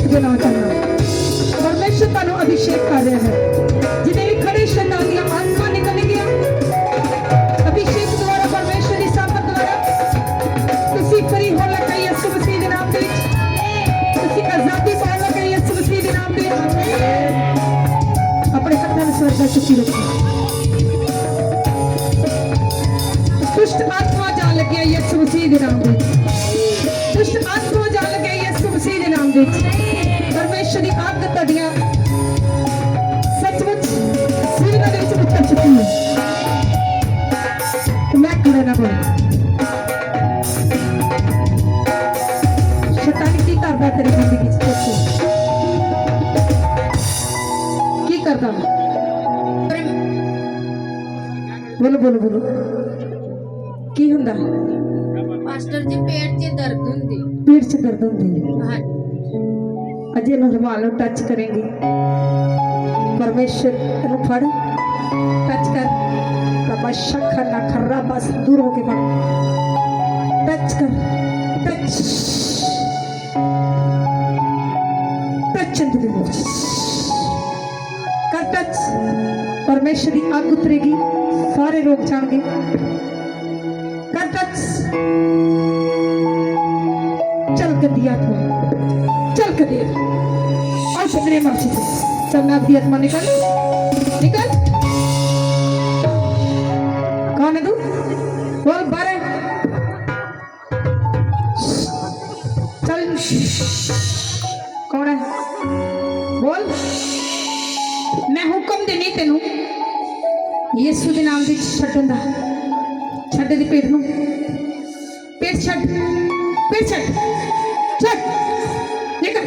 अभिषेक देना चाहना परमेश्वर तानू अभिषेक कर रहा है जिन्हें भी खड़े शैतान दी आत्मा निकल गया अभिषेक द्वारा परमेश्वर की सामत द्वारा तुसी फ्री हो लगे यीशु मसीह के नाम में तुसी आजादी पा लगे यीशु मसीह के नाम में अपने हाथों में स्वर्ग चुकी रखो दुष्ट आत्मा जा लगे यीशु मसीह के नाम में दुष्ट आत्मा जा लगे यीशु मसीह के नाम में परमेश्वर की आग तड़ियां सचमुच सीने दे विच उतर चुकी है तो मैं खड़ा ना बोल शैतान की करदा तेरी जिंदगी च देखो की करदा बोलो बोलो बोलो की हुंदा मास्टर जी पेट च दर्द हुंदी पेट च दर्द हुंदी हां अजे रुमाल टच करेंगे परमेश्वर तेन फड़ टच कर बाबा शखा ना खर्रा बस दूर होके फड़ टच कर टच टच कर टच परमेश्वर की आग उतरेगी सारे रोग जाएंगे कर टच चल कर दिया आत्मा चल कर दिया और सदरे मर्जी से चल ना भी आत्मा निकल निकल कौन है तू बोल बारे चल कौन है बोल मैं हुक्म देनी तेनू यीशु के नाम से छड्डन दा छड्ड दी पेट नू पेट छड्ड छड़ निकल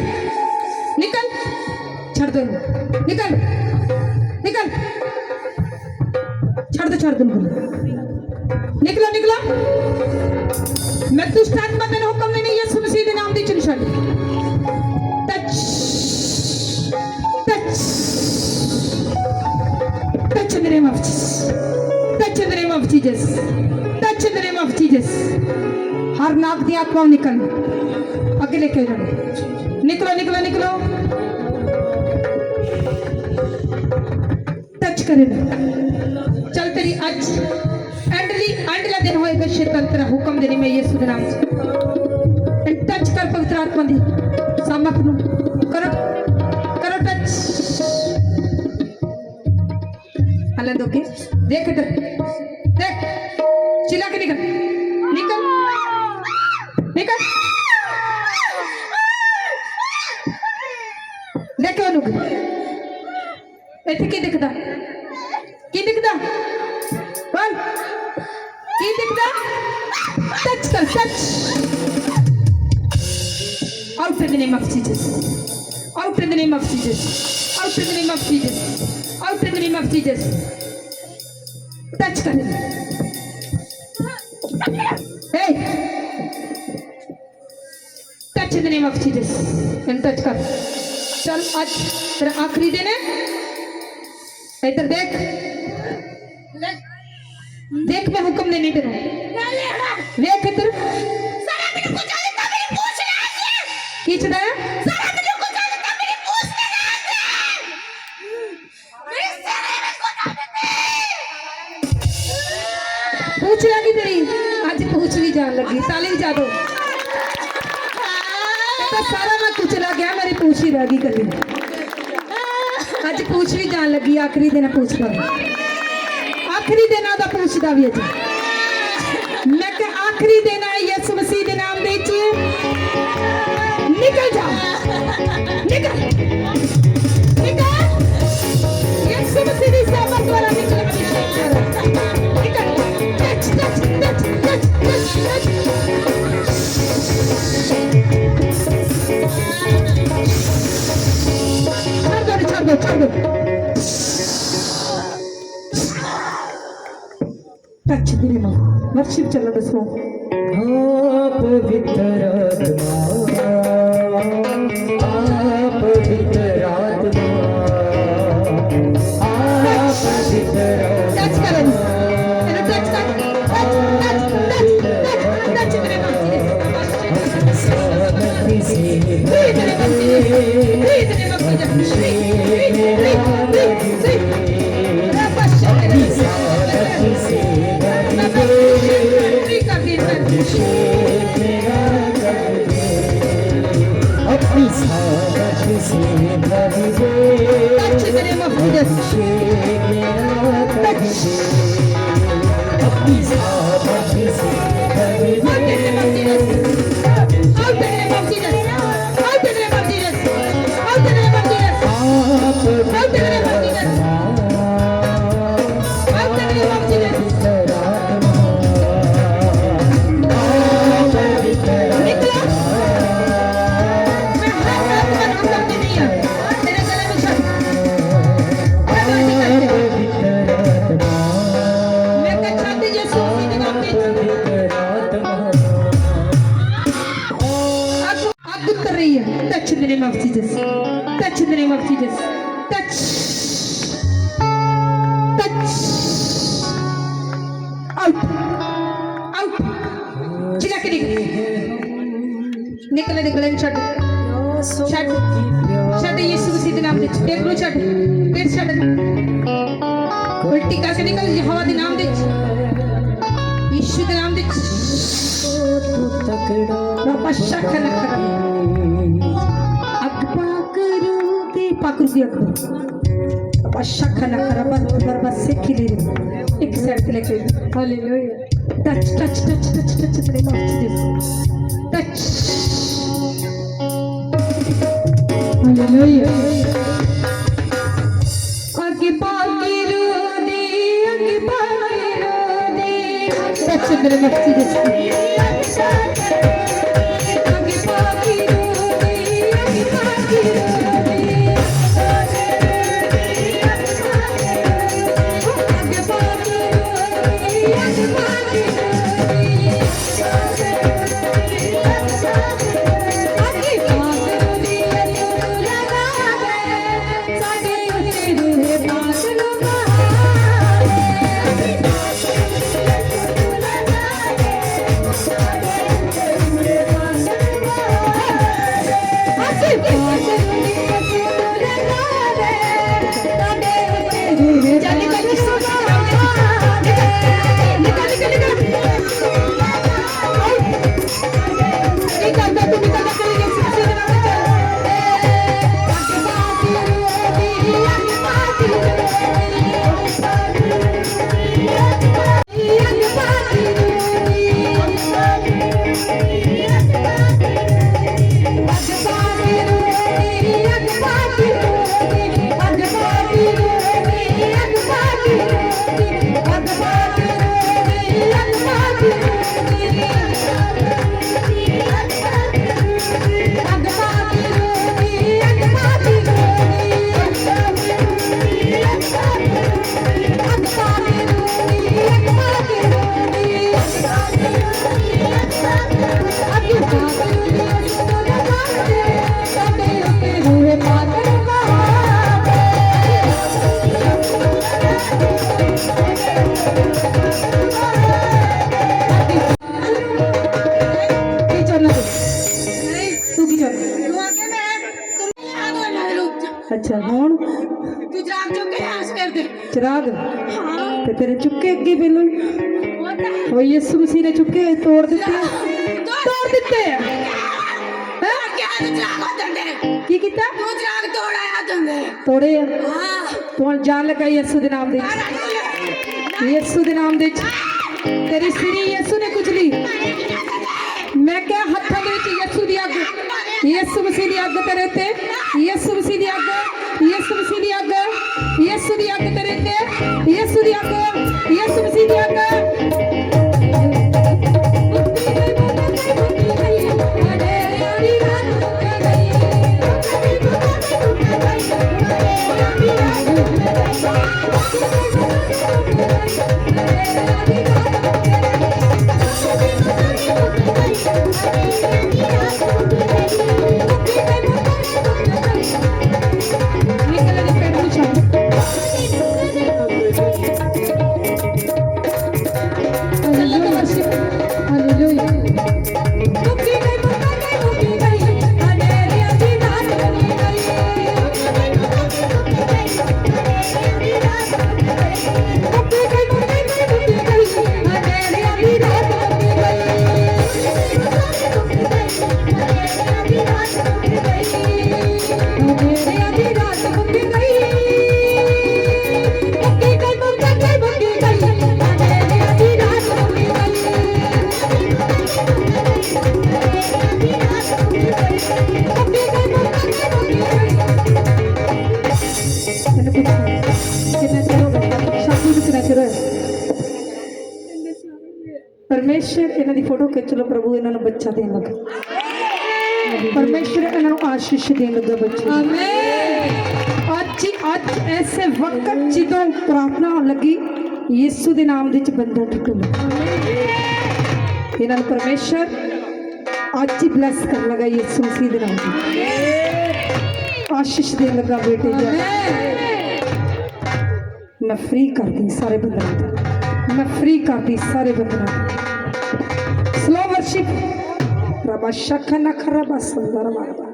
निकल छड़ दो निकल निकल छड़ दो निकलो निकलो मैं दुष्ट आत्मा तेन हुक्म नहीं यीशु मसीह के नाम दी चल छड़ touch touch touch in the name of Jesus touch in the name of Jesus touch in the name of Jesus हर नाक दी आत्मा निकल आगे लेके जाओ निकलो निकलो निकलो टच करे चल तेरी आज एंडला दिन होएगा शैतान तेरा हुक्म देनी मैं यीशु के नाम से टच कर पवित्र आत्मा दी सामक नु करो करो टच हले दो के देख इधर देख चिल्ला के निकल निकल निकल देखो लोग इतने की दिखता बोल की दिखता टच कर touch out in the name of Jesus out in the name of Jesus out in the name of Jesus out in the name of Jesus touch कर हे touch in the name of Jesus and touch कर चल आज तेरा आखिरी दिन है इधर देख देख मैं हुक्म देने तेरे देख इधर खींचना है पूछ लगी तेरी आज पूछ भी जान लगी ताली भी जा दो तो सारा मैं कुछ लग गया मेरी पूछ ही रह गई कभी आज पूछ भी जान लगी आखिरी दिन पूछ लो आखिरी दिन आदा पूछदा भी अज मैं के आखिरी दिन है यीशु मसीह के नाम दे निकल जा निकल निकल यीशु मसीह की सामर्थ वाला निकल निकल touch touch touch touch touch छोड़ दो टच दिल में वर्शिप चलो दसो आप पवित्र आत्मा टच करो इन्हें टच कर टच मेरे साथ से भर दे Touch in the name of Jesus. अपनी साथ से भर Out in the name of Jesus. Out in the name of Jesus. Out in the name of Jesus. Out in the name of Jesus. Out in the name of Jesus. Out in the name of Jesus. निकला। मैं हर रात का नाम करती नहीं हूँ। तेरे गले में शब्द। मैं कहती यीशु मसीह के नाम में आग उतर रही है। Touch in the name of Jesus. Touch in the name of Jesus. Touch. Touch. Out. Out. चिल्ला के निकल। निकले निकले छट। छट। छट यीशु मसीह के नाम में। देख लो छट। फिर छट। उल्टी करके निकल यहोवा के नाम दे। यीशु के नाम दे। बाबा शख न कर। अग पाकरूंगी पाकरूंगी अग। बाबा शख न कर बस से खिले रे। एक साइड पे लेके। Hallelujah. Touch touch touch touch touch तेरे नाम से टच। हालेलुया। आगे पाकरूंगी आगे पाकरूंगी। टच तेरे नाम से आगे पाकरूंगी आगे पाकरूंगी। आगे पाकरूंगी आगे अच्छा हुण तू जाग चुके हैं कर दे चिराग हाँ ते तेरे चुक्के अगे पहलों ही होता है वो यीशु मसीह ने चुक्के तोड़ दिते तोड़ दिते हैं क्या तू जाग दंडे की कीता तू जाग तोड़ाया दंडे तोड़े हाँ तू जान लगा यीशु दे नाम दे यीशु दे नाम दे तेरी सिरी यीशु ने कुचली मैं क्या हत्थां दे विच यीशु दी अग यीशु मसीह दी अग तेरे ते यीशु मसीह दी अग यीशु मसीह दी अग यीशु दी अग तेरे ते यीशु दी अग यीशु मसीह दी अग परमेश्वर इन्हां दी फोटो खिच लो, प्रभु इन्हां नूं बच्चा देण लगा, परमेश्वर इन्हां नूं आशीष देण लगा बच्चे। आज ऐसे वक्त जदों प्रार्थना लगी यीशु दे नाम दे बंदा टुटूगा, इन्हां नूं परमेश्वर आज ही ब्लैस कर लगा, यीशु मसीह दे नाम ते आशीष देण लगा बेटे। मैं फ्री कर दी सारे बंदे, मैं फ्री कर दी सारे बंदे। स्लो वर्शिप रबा शखना खरबा सुंदर मारबा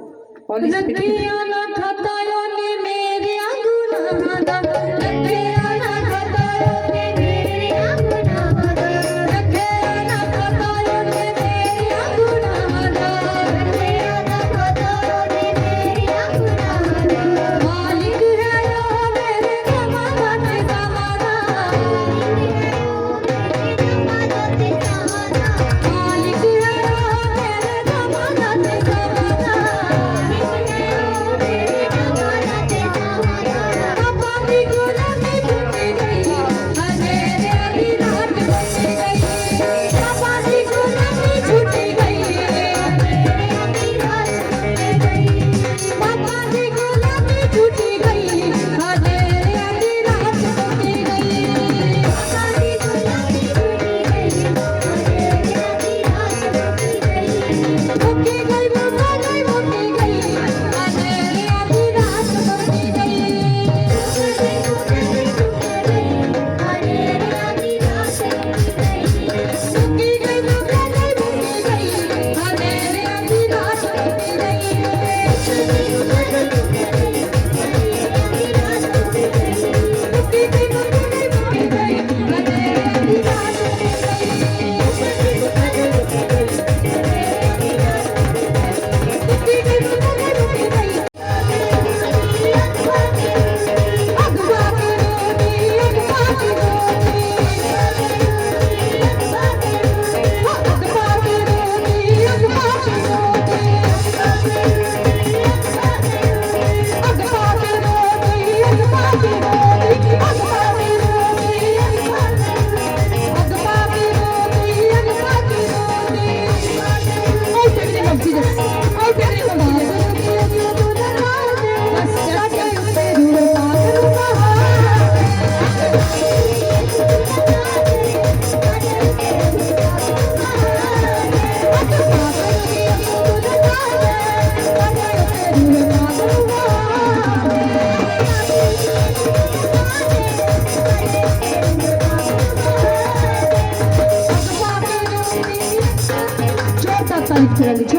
होली स्पिरिट ना खतायो ने मेरे गुनाह दा रखिया ना खतायो ने मेरे गुनाह दा रखिया ना खतायो ने मेरे गुनाह दा रखिया ना खतायो ने मेरे गुनाह दा मालिक है यो मेरे समाधान ते समाधान मालिक है यो मेरे समाधान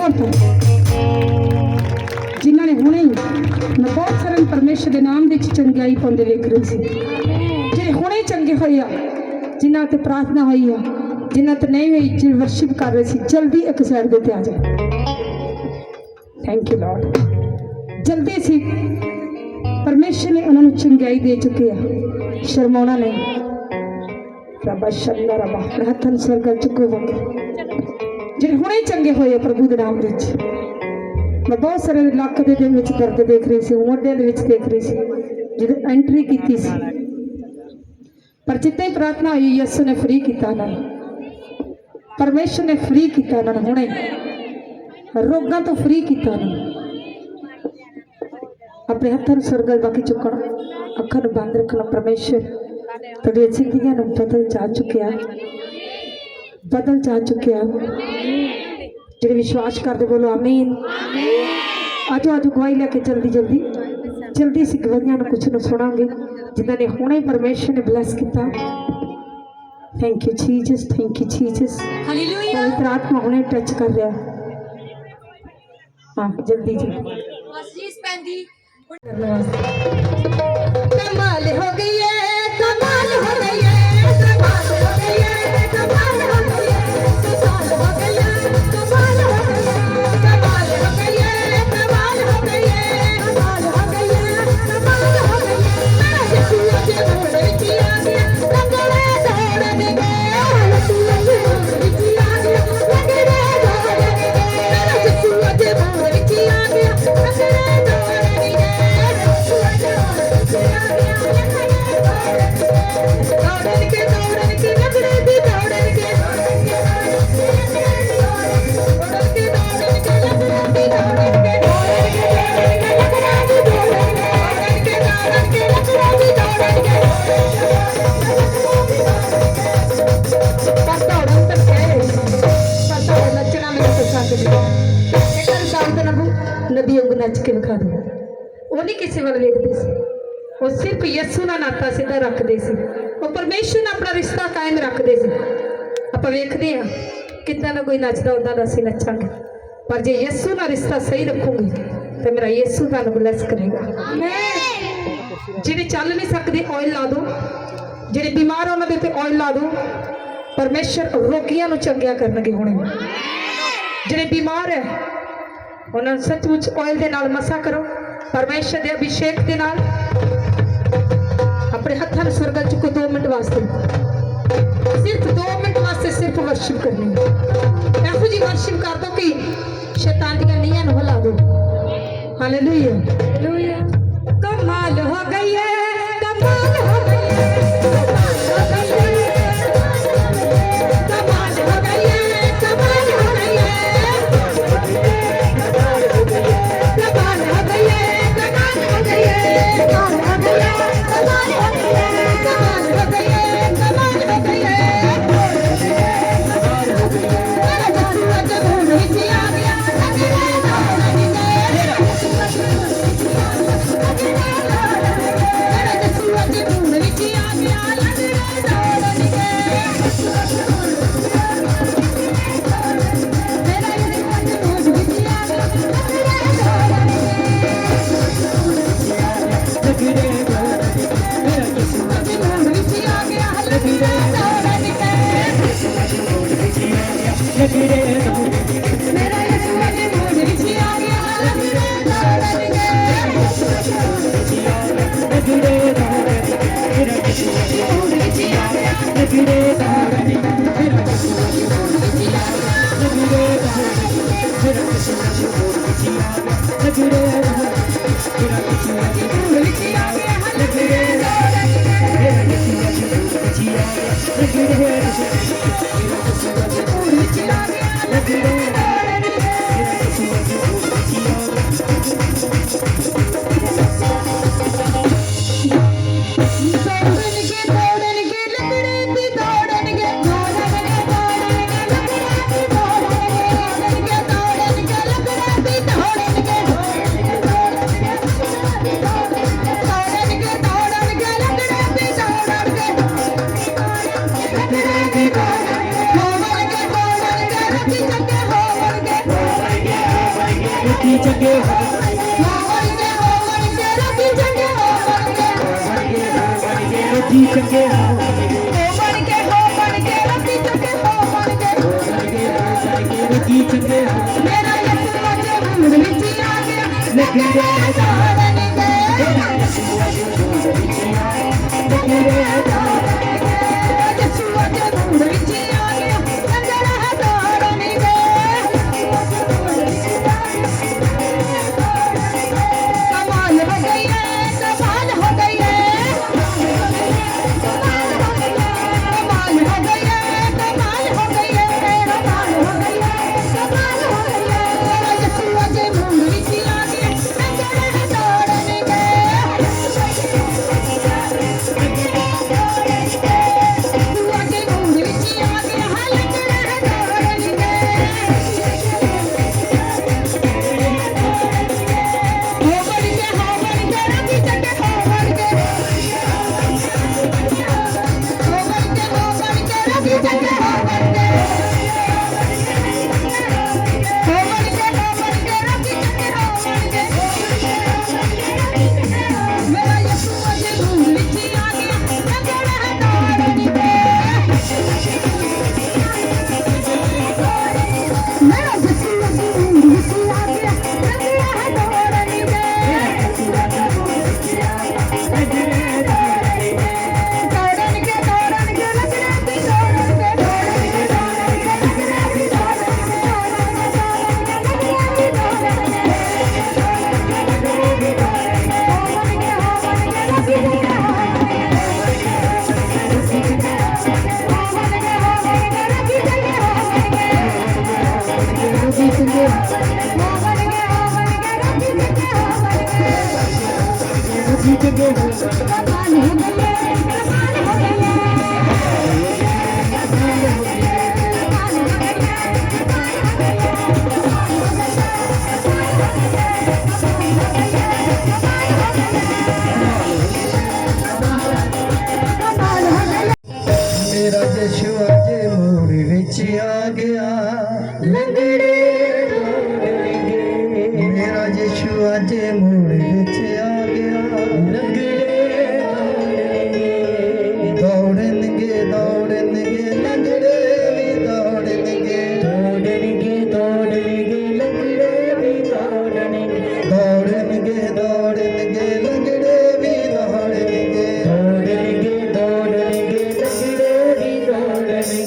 ते जिन्होंने हुणे मैं बहुत सारे परमेश्वर के नाम की चंगाई पाते वेख रही थी, जे हुणे चंगे हुए जिन्हों ते प्रार्थना हुई है, जिन्हों ते नहीं हुई जो वर्शिप कर रहे थे, जल्दी एक साइड देते आ जाए। थैंक यू लॉर्ड, जल्दी सी परमेश्वर ने उन्होंने चंगाई दे चुके हैं, शर्माना नहीं। रबा शंदा रबा हथन सरगल चुको वंगे जिन्हें हुणे चंगे होए प्रभु के नाम विच। मैं बहुत सारे लक के दर्द देख रही थी, मोढे देख रही थी जो एंट्री की सी, पर जितने प्रार्थना हुई यसु ने फ्री किया, परमेश्वर ने फ्री किया, हुणे रोगों तो फ्री किया। अपने हथों सरगल बाकी चुकना, अखा बंद रखना। परमेश्वर तेरी जिंदगी बदल जा चुकिया, बदल जा चुकिया। जो विश्वास करते बोलो आमीन। आज आज गवाही लेके जल्दी जल्दी जल्दी सी गवाहियां कुछ न सुनांगे जिन्होंने हुणे परमेश्वर ने ब्लैस किया। Thank you Jesus, thank you Jesus. Hallelujah. पवित्र आत्मा हुणे टच कर रहा। हाँ जल्दी जल्दी कमाल हो गई है, कमाल हो गई है, कमाल हो गई है, कमाल हो गई है, कमाल हो गई है, कमाल हो गई है, कमाल हो गई है, कमाल हो गई है, कमाल हो गई है, कमाल हो गई है। मेरा यीशु के मोड़ किया गया, लंगड़े दौड़ने गए, यीशु के मोड़ किया गया, लंगड़े दौड़ने गए। मेरा यीशु के मोड़ किया गया, लंगड़े दौड़ने गए, यीशु के मोड़ किया गया, लंगड़े नचना मेरे पसंद नहीं एक शब्द नबी वांगू नच के विखा दो वो नहीं किसी वाल वेखते सी वो सिर्फ यसू ना नाता सीधा रखते सी वो परमेश्वर नाल अपना रिश्ता कायम रखते सी आपां वेखदे आ कितना ना कोई नचदा उदां दा असीं नचांगे पर जे यसू नाल रिश्ता सही रखूंगी तो मेरा यसू तुहानूं ब्लैस करेगा जिहड़े चल नहीं सकते ऑयल ला दो जिहड़े बीमार उन्हां दे ते ऑयल ला दो परमेश्वर रोगियां नूं चंगिया करनगे हुणे जिहड़े बीमार है उन्हां नूं सचमुच ऑयल दे नाल मसा करो परमेश्वर दे अभिषेक दे नाल अपने हत्थां नूं स्वर्ग चुको 2 मिनट वास्ते सिर्फ 2 मिनट वास्ते सिर्फ वर्शिप करनी ऐहो जी वर्शिप कर दो कि शैतान दी नीहां नूं हिला दो हालेलुया हालेलुया कमाल हो गई है कमाल हो गई है कमाल हो गई है कमाल हो गई है कमाल हो गई है कमाल हो गई है कमाल हो गई है कमाल हो गई है कमाल हो गई है कमाल हो गई है कमाल हो गई है कमाल हो गई है मेरा जसुआ जब विच आ गया आ गया लंगड़े दौड़नगे मेरा यीशु अज मोड़ विच आ गया दौड़नगे दौड़नगे दौड़नगे लंगड़े भी दौड़नगे दौड़नगे दौड़नगे लंगड़े भी दौड़नगे दौड़नगे दौड़नगे लंगड़े भी दौड़नगे दौड़नगे दौड़नगे लंगड़े भी दौड़नगे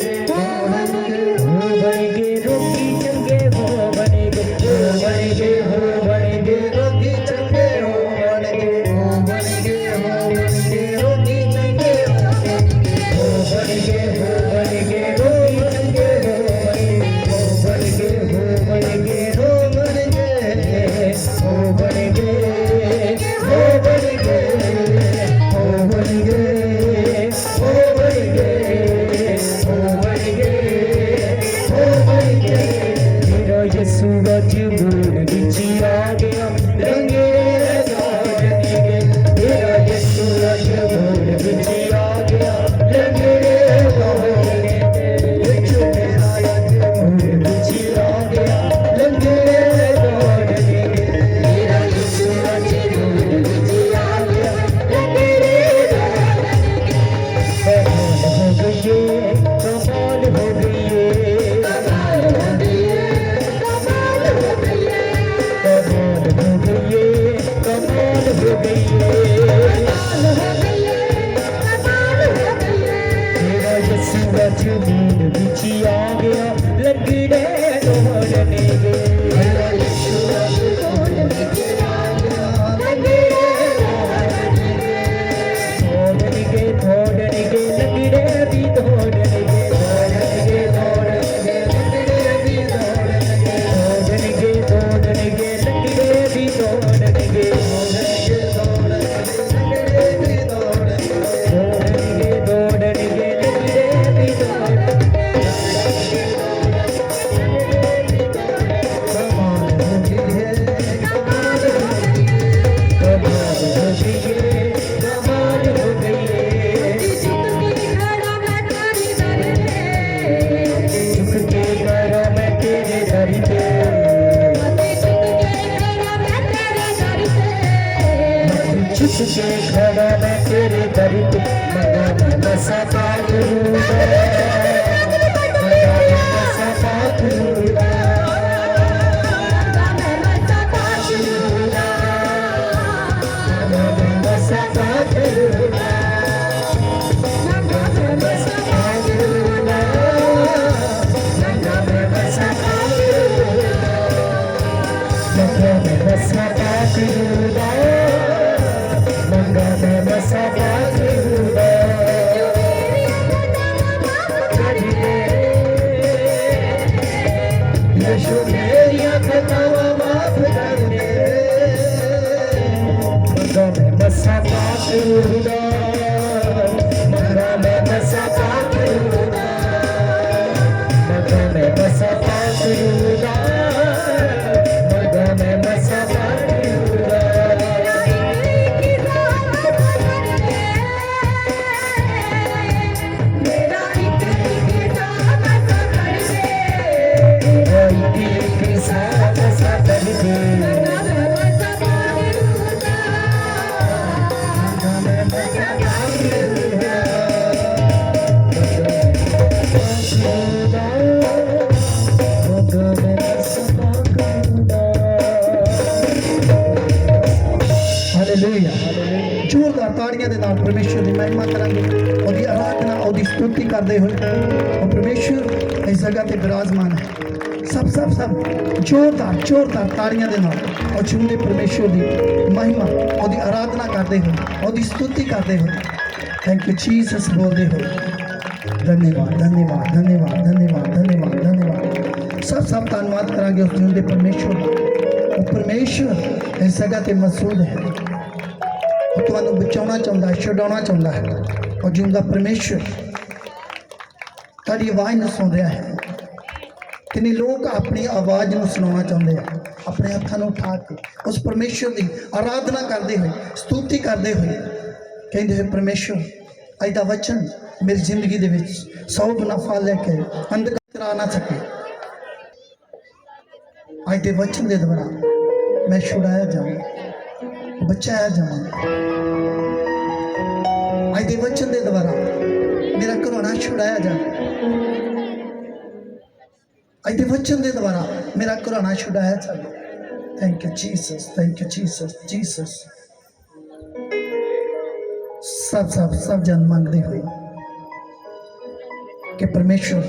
हो बनेगे रोगी चंगे हो बनेगे हो बनेगे रोगी चंगे हो बनगे हो बनगे हो बनगे रोगी चंगे हो बनगे हो बनेगे रोगी चंगे हो बनेगे हो बनेगे हो बनगे हो बनेगे हो बनेगे हो बनेगे हो बनेगे हो बनेगे हो बनेगे मेरा यीशु अज मोड़ विच आ गया रंगे दौड़नगे मेरा यीशु अज मोड़ विच आ गया रंगे दौड़नगे यीशु मेरा अज मोड़ विच आ गया रंगे दौड़नगे मेरा यीशु अज मोड़ विच आ गया रंगे दौड़नगे कमाल हो गई कमाल हो गई कमाल हो गई कमाल हो गई कमाल हो गई कमाल हो गई मेरा यीशु अज मोड़ विच आ गया लंगड़े दौड़नगे मेरा यीशु अज मोड़ विच आ गया लंगड़े दौड़नगे दौड़नगे लंगड़े भी दौड़नगे दौड़नगे दौड़नगे लंगड़े भी दौड़नगे दौड़नगे दौड़नगे लंगड़े भी दौड़नगे दौड़नगे दौड़नगे लंगड़े भी दौड़नगे दौड़नगे लंगड़े भी दौड़नगे कमाल हो गई है कमाल हो गई कमाल हो गई कमाल हो गई झुक के करो मैं तेरे दर पे झुक के खड़ा मैं तेरे दर पे मगर बसा पाऊंगा मगर बसा पाऊंगा मगर बसा पाऊंगा यीशु मेरी खतावा माफ कर दे ਹਾਲੇਲੂਇਆ ਜ਼ੋਰਦਾਰ ਤਾੜੀਆਂ ਦੇ ਨਾਲ ਪਰਮੇਸ਼ਰ ਦੀ ਮਹਿਮਾ ਕਰਾਂਗੇ ਉਹਦੀ ਆਰਾਧਨਾ ਉਹਦੀ ਸਤੁਤੀ ਕਰਦੇ ਹੋਏ ਉਹ ਪਰਮੇਸ਼ਰ ਇਸ ਜਗ੍ਹਾ ਤੇ ਬਿਰਾਜਮਾਨ ਹੈ सब जोरदार ताड़ियां दे नाल और झूमे परमेश्वर की महिमा और आराधना करते हो और स्तुति करते हो थैंक यू जीसस बोलते हो धन्यवाद धन्यवाद धन्यवाद धन्यवाद धन्यवाद धन्यवाद सब धन्यवाद करांगे उस झूमे परमेश्वर का वो परमेश्वर इस जगह ते मौजूद है वो तुहानू बचाना चाहता है छुड़ाना चाहता है और झूमदा परमेश्वर तुहाडी आवाज़ नूं सुन रहा है किन्ने लोग अपनी आवाज़ में सुनाना चाहते हैं अपने हाथों उठा के उस परमेश्वर की आराधना करते हुए स्तुति करते हुए कहते हैं परमेश्वर अज का वचन मेरी जिंदगी के 100 गुना फल लेके अंधकार तरा ना सके। आज के वचन के द्वारा मैं छुड़ाया जाऊँ, बचाया जाऊँ। आज के वचन के द्वारा मेरा घरवाना छुड़ाया जाए। आज के वचन के द्वारा मेरा घरवाना छुड़ाया जाए। Thank you Jesus, thank you Jesus, Jesus. सब जन मंगते हुए कि परमेश्वर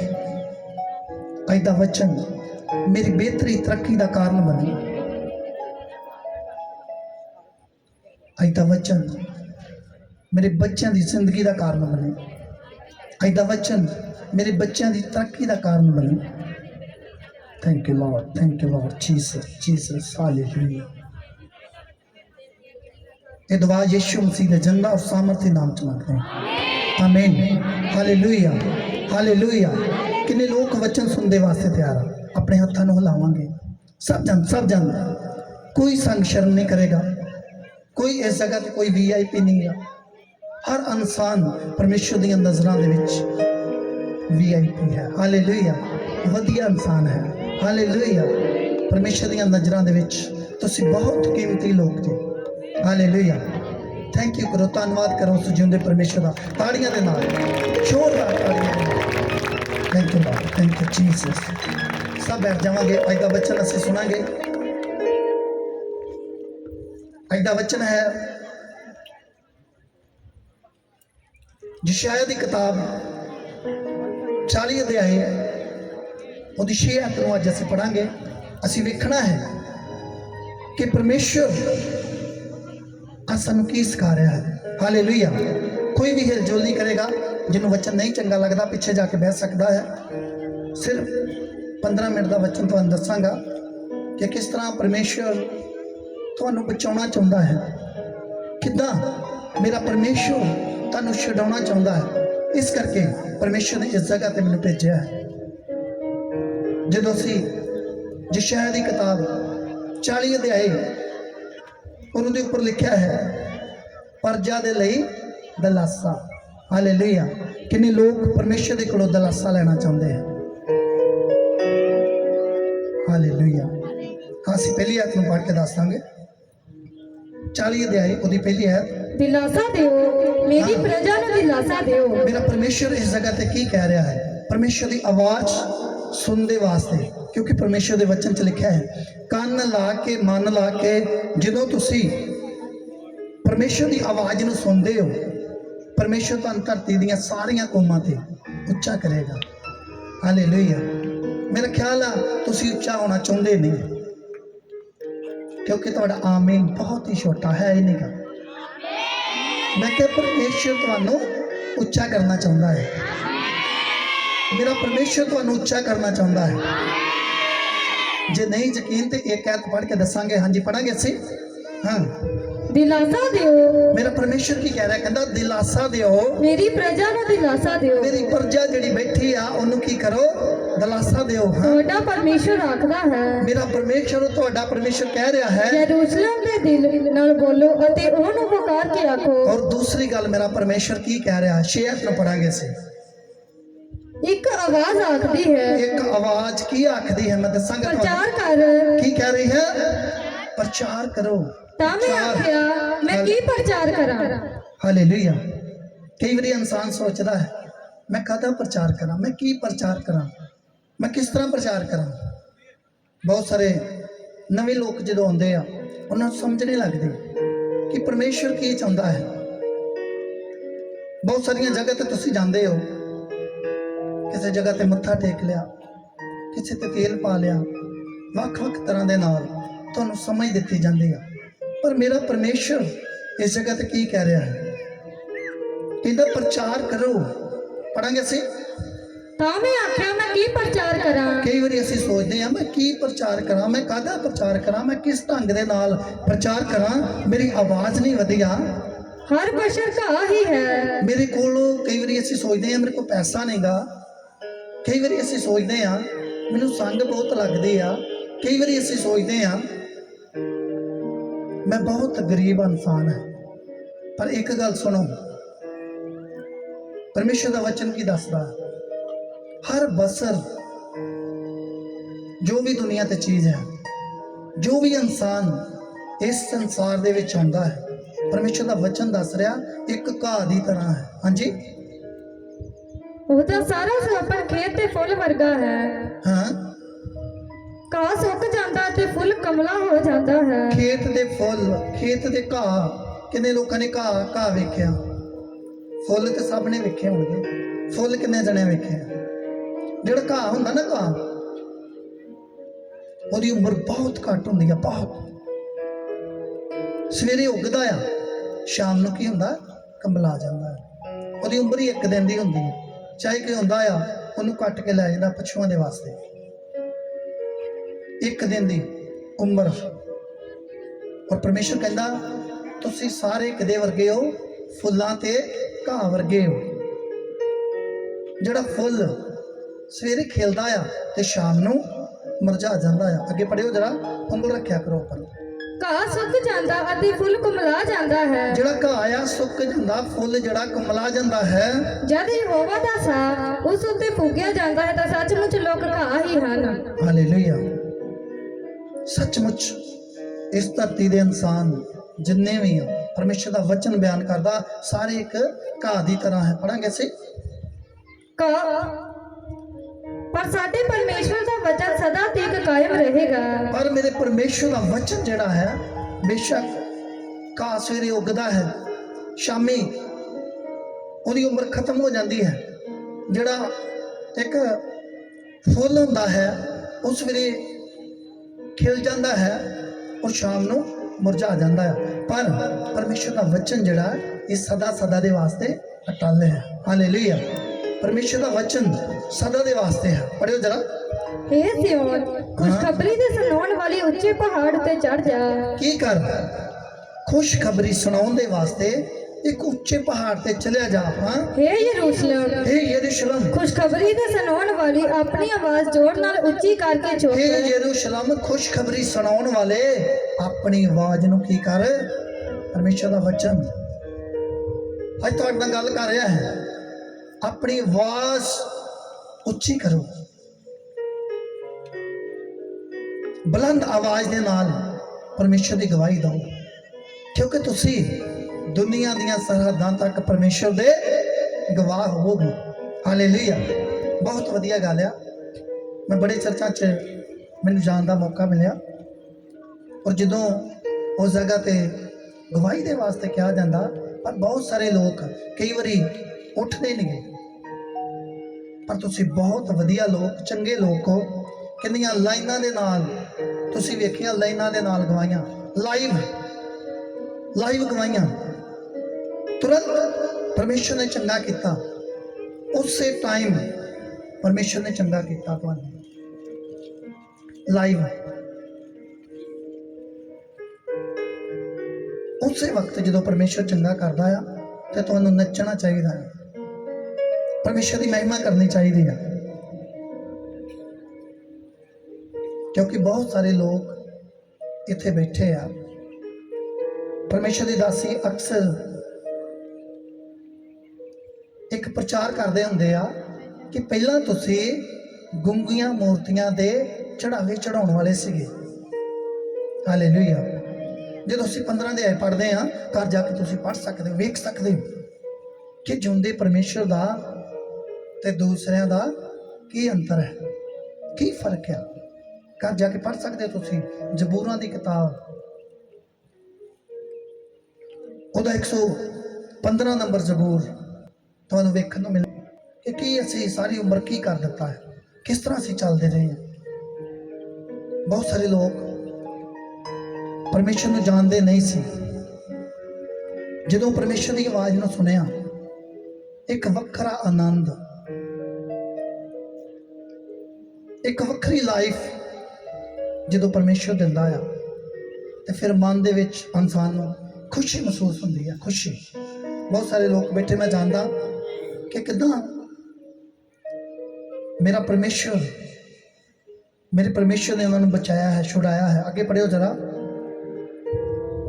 आज का वचन मेरी बेहतरी तरक्की का कारण बने। आज का वचन मेरे बच्चों की जिंदगी का कारण बने। आज का वचन मेरे बच्चों की तरक्की का कारण बने। Thank you Lord Jesus, Jesus, hallelujah. ये दुआ यीशु मसीह के जिंदा और सामर्थ्य नाम च मांगते हैं, आमीन, हालेलुया, हालेलुया। किन्ने लोग वचन सुनने वास्ते तैयार हैं? अपने हाथों को हिलावांगे। सब जन कोई संग शर्म नहीं करेगा। कोई इस जगह पे कोई VIP नहीं है। हर इंसान परमेश्वर दी नज़रां दे विच VIP है। हालेलुया, वधिया इंसान है। हालेलुया, परमेश्वर दी नज़रां दे विच तुसीं बहुत कीमती लोग जी। हालेलुया, थैंक यू करो, धन्यवाद करो उस जिंदे परमेश्वर का ताड़ियां दे नाल, जोरदार ताड़ियां दे नाल। Thank you lord, thank you Jesus. सब बैठ जावांगे। अज का वचन असीं सुनांगे। अज का वचन है यशायाह दी किताब 40 अध्याय ਉਹਦੀ 6 आयत ਨੂੰ ਅੱਜ ਅਸੀਂ ਪੜਾਂਗੇ। ਅਸੀਂ ਵੇਖਣਾ ਹੈ ਕਿ परमेश्वर ਸਾਨੂੰ ਕੀ ਸਿਖਾ ਰਿਹਾ ਹੈ। ਹਾਲੇਲੂਇਆ। कोई भी हिलजुल नहीं करेगा। जिन्होंने वचन नहीं चंगा लगता पिछे जाके बह सकता है। सिर्फ 15 मिनट का वचन तुहानूं दसांगा कि किस तरह परमेश्वर तुहानूं बचाउणा चाहुंदा है, किद्दां मेरा परमेश्वर तुहानूं छुड़ाउणा चाहुंदा है। इस करके परमेश्वर ने इस जगह ते मैनूं भेजिया है। जदों असीं यशायाह दी किताब 40 अध्याय उहदे उपर लिखिया है प्रजा दे लई दलासा। हालेलुया। किन्ने लोग परमेश्वर दे कोलों दलासा लेना चाहुंदे हैं। हालेलुया। ਅਸੀਂ ਪਹਿਲੀ ਆयत ਨੂੰ ਪੜ੍ਹ ਕੇ ਦੱਸਾਂਗੇ। 40 ਅਧਿਆਇ ਉਹਦੀ ਪਹਿਲੀ ਆयत। दिलासा दियो मेरी प्रजा ਨੂੰ दिलासा दियो। मेरा परमेश्वर इस जगह ते की कह रहा है? परमेश्वर की आवाज़ सुनने वास्ते, क्योंकि परमेश्वर के वचन च लिखा है कान ला के मन ला के जदों तुसी परमेश्वर की आवाज़ नूं सुनते हो, परमेश्वर तुहानूं धरती दीयां सारियां कौमां ते उच्चा करेगा। हालेलुया। मेरा ख्याल है तुसी उच्चा होना चाहुंदे नहीं, क्योंकि तुहाडा आमीन बहुत ही छोटा है ही नहीं। मैं क्या परमेश्वर तुहानूं उच्चा करना चाहुंदा है। मेरा परमेश्वर तुहानूं उच्चा करना चाहुंदा है। जे नहीं यकीन तो एक आयत पढ़ के दसांगे। हाँ जी पढ़ांगे असीं। हाँ, दिलासा दियो मेरा परमेश्वर की कह रहा है, कहता दिलासा दियो मेरी प्रजा ਨੂੰ दिलासा दियो। मेरी प्रजा जिहड़ी बैठी आ ਉਹਨੂੰ की करो? दिलासा दियो। हाँ, ਤੁਹਾਡਾ ਪਰਮੇਸ਼ਰ ਆਖਦਾ ਹੈ मेरा परमेश्वर ਤੁਹਾਡਾ परमेश्वर कह रहा है। ਯਰੂਸ਼ਲਮ ਦੇ ਦਿਲ ਨਾਲ ਬੋਲੋ ਅਤੇ ਉਹਨੂੰ ਪੁਕਾਰ ਕੇ ਆਖੋ। और दूसरी गल मेरा परमेश्वर की कह रहा है, 6 आयत ਨੂੰ पढ़ांगे असीं। ਇੱਕ ਆਵਾਜ਼ ਆਖਦੀ ਹੈ एक आवाज की आखदी है, मैं दसांगा तुहानूं। ਪ੍ਰਚਾਰ ਕਰ। की कह रही है? प्रचार करो। ਤਾਂ ਮੈਂ ਆਖਿਆ ਮੈਂ ਕੀ ਪ੍ਰਚਾਰ ਕਰਾਂ। हालेलुया। कई बार इंसान सोचता है मैं कदा प्रचार करा, मैं की प्रचार करा, मैं किस तरह प्रचार करा। बहुत सारे नवे लोग जो आते हैं उन्होंने समझ नहीं लगती कि परमेश्वर की चाहता है। बहुत सारिया जगह ते तुसी जाते हो, किसी जगह ते मत्था टेक लिया, किसी ते तेल पा लिया, वख-वख तरह के नाल तुहानूं समझ दी जाती है। पर मेरा परमेश्वर इस जगह ते की कह रहा है? कहता प्रचार करो। पढ़ांगे असीं। ਤਾਂ ਮੈਂ ਆਖਿਆ ਮੈਂ ਕੀ ਪ੍ਰਚਾਰ ਕਰਾਂ। कई बार असीं सोचते हैं मैं की प्रचार करा, मैं काहदा प्रचार करा, मैं किस ढंग दे नाल प्रचार करा। मेरी आवाज़ नहीं वधिया, हर बशर का ही है। मेरे कोलों कई बार असीं सोचते हैं मेरे को पैसा नहीं गा, कई बार असीं सोचते हैं मैनूं संग बहुत लगदी आ, कई बार असीं सोचते हैं मैं बहुत गरीब इंसान है। पर एक गल सुनो, परमेश्वर का वचन की दसदा हर बसर ਜੋ ਵੀ ਦੁਨੀਆ ਤੇ ਚੀਜ਼ ਹੈ, ਜੋ ਵੀ ਇਨਸਾਨ ਇਸ ਸੰਸਾਰ ਦੇ ਵਿੱਚ ਆਉਂਦਾ ਹੈ, ਪਰਮੇਸ਼ਰ ਦਾ ਵਚਨ ਦੱਸ ਰਿਹਾ ਇੱਕ ਘਾਹ ਦੀ ਤਰ੍ਹਾਂ ਹੈ। ਹਾਂਜੀ, ਉਹ ਤਾਂ ਸਾਰਾ ਸੁਹੱਪਣ ਖੇਤ ਤੇ ਫੁੱਲ ਵਰਗਾ ਹੈ। ਹਾਂ, ਘਾਹ ਸੁੱਕ ਜਾਂਦਾ ਤੇ ਫੁੱਲ ਕਮਲਾ ਹੋ ਜਾਂਦਾ ਹੈ। ਖੇਤ ਦੇ ਫੁੱਲ, ਖੇਤ ਦੇ ਘਾਹ, ਕਿੰਨੇ ਲੋਕਾਂ ਨੇ ਘਾਹ ਵੇਖਿਆ? ਫੁੱਲ ਤੇ ਸਭ ਨੇ ਵੇਖੇ ਹੋਣਗੇ, ਫੁੱਲ ਕਿੰਨੇ ਜਣੇ ਵੇਖੇ? ਜਿਹੜਾ ਘਾਹ ਹੁੰਦਾ ਨਾ, ਘਾਹ, ਉਹਦੀ ਉਮਰ ਬਹੁਤ ਘੱਟ ਹੁੰਦੀ ਆ, ਬਹੁਤ। ਸਵੇਰੇ ਉੱਗਦਾ ਆ, ਸ਼ਾਮ ਨੂੰ ਕੀ ਹੁੰਦਾ? ਕੰਬਲਾ ਜਾਂਦਾ ਹੈ। ਉਹਦੀ ਉਮਰ ਹੀ ਇੱਕ ਦਿਨ ਦੀ ਹੁੰਦੀ ਹੈ। ਚਾਹੇ ਕੋਈ ਹੁੰਦਾ ਆ, ਉਹਨੂੰ ਕੱਟ ਕੇ ਲੈ ਜਾਂਦਾ ਪਸ਼ੂਆਂ ਦੇ ਵਾਸਤੇ, ਇੱਕ ਦਿਨ ਦੀ ਉਮਰ। ਔਰ ਪਰਮੇਸ਼ਰ ਕਹਿੰਦਾ ਤੁਸੀਂ ਸਾਰੇ ਕਿਦੇ ਵਰਗੇ ਹੋ? ਫੁੱਲਾਂ ਤੇ ਘਾਹ ਵਰਗੇ ਹੋ। ਜਿਹੜਾ ਫੁੱਲ ਸਵੇਰੇ ਖਿਲਦਾ ਆ ਤੇ ਸ਼ਾਮ ਨੂੰ ਮੁਰਝਾ ਜਾਂਦਾ ਆ। ਅੱਗੇ ਪੜਿਓ ਜਰਾ, ਉਂਗਲ ਰੱਖਿਆ ਕਰੋ ਉੱਪਰ। ਘਾਹ ਸੁੱਕ ਜਾਂਦਾ ਅਤੇ ਫੁੱਲ ਕੁਮਲਾ ਜਾਂਦਾ ਹੈ। ਜਿਹੜਾ ਘਾਹ ਆ ਸੁੱਕ ਜਾਂਦਾ, ਫੁੱਲ ਜਿਹੜਾ ਕੁਮਲਾ ਜਾਂਦਾ ਹੈ। ਜਦ ਯਹੋਵਾ ਦਾ ਸਾਹ ਉਸ ਉੱਤੇ ਫੂਕਿਆ ਜਾਂਦਾ ਹੈ ਤਾਂ ਸੱਚਮੁੱਚ ਲੋਕ ਘਾਹ ਹੀ ਹਨ। ਹਾਲੇਲੂਇਆ। ਸੱਚਮੁੱਚ ਇਸ ਧਰਤੀ ਦੇ ਇਨਸਾਨ ਜਿੰਨੇ ਵੀ ਆ, ਪਰਮੇਸ਼ਰ ਦਾ ਵਚਨ ਬਿਆਨ ਕਰਦਾ, ਸਾਰੇ ਇੱਕ ਘਾਹ ਦੀ ਤਰ੍ਹਾਂ ਹੈ। ਪੜਾਂਗੇ ਅਸੀਂ ਘਾਹ, ਪਰ ਸਾਡੇ ਪਰਮੇਸ਼ਵਰ ਦਾ ਵਚਨ ਸਦਾ ਤੀਕ ਕਾਇਮ ਰਹੇਗਾ। ਪਰ ਮੇਰੇ ਪਰਮੇਸ਼ਰ ਦਾ ਵਚਨ ਜਿਹੜਾ ਹੈ, ਬੇਸ਼ੱਕ ਘਾਹ ਸਵੇਰੇ ਉੱਗਦਾ ਹੈ, ਸ਼ਾਮੀ ਉਹਦੀ ਉਮਰ ਖਤਮ ਹੋ ਜਾਂਦੀ ਹੈ। ਜਿਹੜਾ ਇੱਕ ਫੁੱਲ ਹੁੰਦਾ ਹੈ ਉਹ ਸਵੇਰੇ ਖਿਲ ਜਾਂਦਾ ਹੈ ਔਰ ਸ਼ਾਮ ਨੂੰ ਮੁਰਝਾ ਜਾਂਦਾ ਹੈ। ਪਰ ਪਰਮੇਸ਼ਰ ਦਾ ਵਚਨ ਜਿਹੜਾ ਇਹ ਸਦਾ ਸਦਾ ਦੇ ਵਾਸਤੇ ਅਟਲ ਹੈ। ਹਾਲੇਲੂਇਆ। ਪਰਮੇਸ਼ਰ ਦਾ ਵਚਨ ਸਦਾ ਦੇ ਵਾਸਤੇ ਹੈ। ਪੜਿਓ ਜਰਾ। ਹੇ ਸਿਯੋਨ, ਖੁਸ਼ਖਬਰੀ ਦੇ ਸੁਣਾਉਣ ਵਾਲੀ ਉੱਚੇ ਪਹਾੜ ਤੇ ਚੜ ਜਾ। ਕੀ ਕਰ? ਖੁਸ਼ਖਬਰੀ ਸੁਣਾਉਣ ਦੇ ਵਾਸਤੇ ਇੱਕ ਉੱਚੇ ਪਹਾੜ ਤੇ ਚਲਿਆ ਜਾ। ਹਾਂ, ਹੇ ਯਰੂਸ਼ਲਮ, ਹੇ ਯਰੂਸ਼ਲਮ, ਖੁਸ਼ਖਬਰੀ ਦੇ ਸੁਣਾਉਣ ਵਾਲੀ ਆਪਣੀ ਆਵਾਜ਼ ਜ਼ੋਰ ਨਾਲ ਉੱਚੀ ਕਰਕੇ ਚੁੱਕ। ਹੇ ਯਰੂਸ਼ਲਮ, ਖੁਸ਼ਖਬਰੀ ਸੁਣਾਉਣ ਵਾਲੇ ਆਪਣੀ ਆਵਾਜ਼ ਨੂੰ ਕੀ ਕਰ? ਪਰਮੇਸ਼ਰ ਦਾ ਵਚਨ ਅੱਜ ਤੁਹਾਡੇ ਨਾਲ ਗੱਲ ਕਰ ਰਿਹਾ ਹੈ। ਆਪਣੀ ਆਵਾਜ਼ ਉੱਚੀ ਕਰੋ, ਬੁਲੰਦ ਆਵਾਜ਼ ਦੇ ਨਾਲ ਪਰਮੇਸ਼ਰ ਦੀ ਗਵਾਹੀ ਦਿਓ, ਕਿਉਂਕਿ ਤੁਸੀਂ ਦੁਨੀਆ ਦੀਆਂ ਸਰਹੱਦਾਂ ਤੱਕ ਪਰਮੇਸ਼ਰ ਦੇ ਗਵਾਹ ਹੋਵੋਗੇ। ਹਾਲੇਲੂਇਆ। ਬਹੁਤ ਵਧੀਆ ਗੱਲ ਆ। ਮੈਂ ਬੜੇ ਚਰਚਾਂ 'ਚ ਮੈਨੂੰ ਜਾਣ ਦਾ ਮੌਕਾ ਮਿਲਿਆ, ਔਰ ਜਦੋਂ ਉਸ ਜਗ੍ਹਾ ਤੇ ਗਵਾਹੀ ਦੇ ਵਾਸਤੇ ਕਿਹਾ ਜਾਂਦਾ, ਪਰ ਬਹੁਤ ਸਾਰੇ ਲੋਕ ਕਈ ਵਾਰੀ ਉੱਠਦੇ ਨਹੀਂ ਗਏ। ਪਰ ਤੁਸੀਂ ਬਹੁਤ ਵਧੀਆ ਲੋਕ, ਚੰਗੇ ਲੋਕ ਹੋ। ਕਿੰਨੀਆਂ ਲਾਈਨਾਂ ਦੇ ਨਾਲ ਤੁਸੀਂ ਵੇਖੀਆਂ, ਲਾਈਨਾਂ ਦੇ ਨਾਲ ਗਵਾਈਆਂ, ਲਾਈਵ ਗਵਾਈਆਂ। ਤੁਰੰਤ ਪਰਮੇਸ਼ਰ ਨੇ ਚੰਗਾ ਕੀਤਾ, ਉਸੇ ਟਾਈਮ ਪਰਮੇਸ਼ਰ ਨੇ ਚੰਗਾ ਕੀਤਾ ਤੁਹਾਨੂੰ। ਲਾਈਵ ਉਸੇ ਵਕਤ ਜਦੋਂ ਪਰਮੇਸ਼ਰ ਚੰਗਾ ਕਰਦਾ ਆ ਤੇ ਤੁਹਾਨੂੰ ਨੱਚਣਾ ਚਾਹੀਦਾ ਹੈ, ਪਰਮੇਸ਼ਰ ਦੀ ਮਹਿਮਾ ਕਰਨੀ ਚਾਹੀਦੀ ਹੈ। ਕਿਉਂਕਿ ਬਹੁਤ ਸਾਰੇ ਲੋਕ ਇੱਥੇ ਬੈਠੇ ਆ, ਪਰਮੇਸ਼ਰ ਦੀ ਦਾਸੀ ਅਕਸਰ ਇੱਕ ਪ੍ਰਚਾਰ ਕਰਦੇ ਹੁੰਦੇ ਆ ਕਿ ਪਹਿਲਾਂ ਤੁਸੀਂ ਗੁੰਗੀਆਂ ਮੂਰਤੀਆਂ ਦੇ ਚੜਾਵੇ ਚੜਾਉਣ ਵਾਲੇ ਸੀਗੇ। ਹਾਲੇਲੂਇਆ। ਜਦੋਂ ਅਸੀਂ 15 ਅਧਿਆਇ ਪੜ੍ਹਦੇ ਹਾਂ, ਘਰ ਜਾ ਕੇ ਤੁਸੀਂ ਪੜ੍ਹ ਸਕਦੇ ਹੋ, ਵੇਖ ਸਕਦੇ ਹੋ ਕਿ ਜਿਉਂਦੇ ਪਰਮੇਸ਼ਰ ਦਾ ਤੇ ਦੂਸਰਿਆਂ ਦਾ ਕੀ ਅੰਤਰ ਹੈ, ਕੀ ਫਰਕ ਹੈ। ਘਰ ਜਾ ਕੇ ਪੜ੍ਹ ਸਕਦੇ ਹੋ ਤੁਸੀਂ ਜ਼ਬੂਰਾਂ ਦੀ ਕਿਤਾਬ, ਉਹਦਾ 115 ਨੰਬਰ ਜ਼ਬੂਰ ਤੁਹਾਨੂੰ ਵੇਖਣ ਨੂੰ ਮਿਲੇ ਕਿ ਕੀ ਅਸੀਂ ਸਾਰੀ ਉਮਰ ਕੀ ਕਰ ਦਿੱਤਾ ਹੈ, ਕਿਸ ਤਰ੍ਹਾਂ ਅਸੀਂ ਚੱਲਦੇ ਰਹੇ ਹਾਂ। ਬਹੁਤ ਸਾਰੇ ਲੋਕ ਪਰਮੇਸ਼ਰ ਨੂੰ ਜਾਣਦੇ ਨਹੀਂ ਸੀ। ਜਦੋਂ ਪਰਮੇਸ਼ਰ ਦੀ ਆਵਾਜ਼ ਨੂੰ ਸੁਣਿਆ, ਇੱਕ ਵੱਖਰਾ ਆਨੰਦ, ਇੱਕ ਵੱਖਰੀ ਲਾਈਫ ਜਦੋਂ ਪਰਮੇਸ਼ਰ ਦਿੰਦਾ ਆ, ਤੇ ਫਿਰ ਮਨ ਦੇ ਵਿੱਚ ਇਨਸਾਨ ਨੂੰ ਖੁਸ਼ੀ ਮਹਿਸੂਸ ਹੁੰਦੀ ਹੈ। ਖੁਸ਼ੀ। ਬਹੁਤ ਸਾਰੇ ਲੋਕ ਬੈਠੇ, ਮੈਂ ਜਾਣਦਾ ਕਿ ਕਿੱਦਾਂ ਮੇਰੇ ਪਰਮੇਸ਼ਰ ਨੇ ਉਹਨਾਂ ਨੂੰ ਬਚਾਇਆ ਹੈ, ਛੁਡਾਇਆ ਹੈ। ਅੱਗੇ ਪੜਿਓ ਜਰਾ।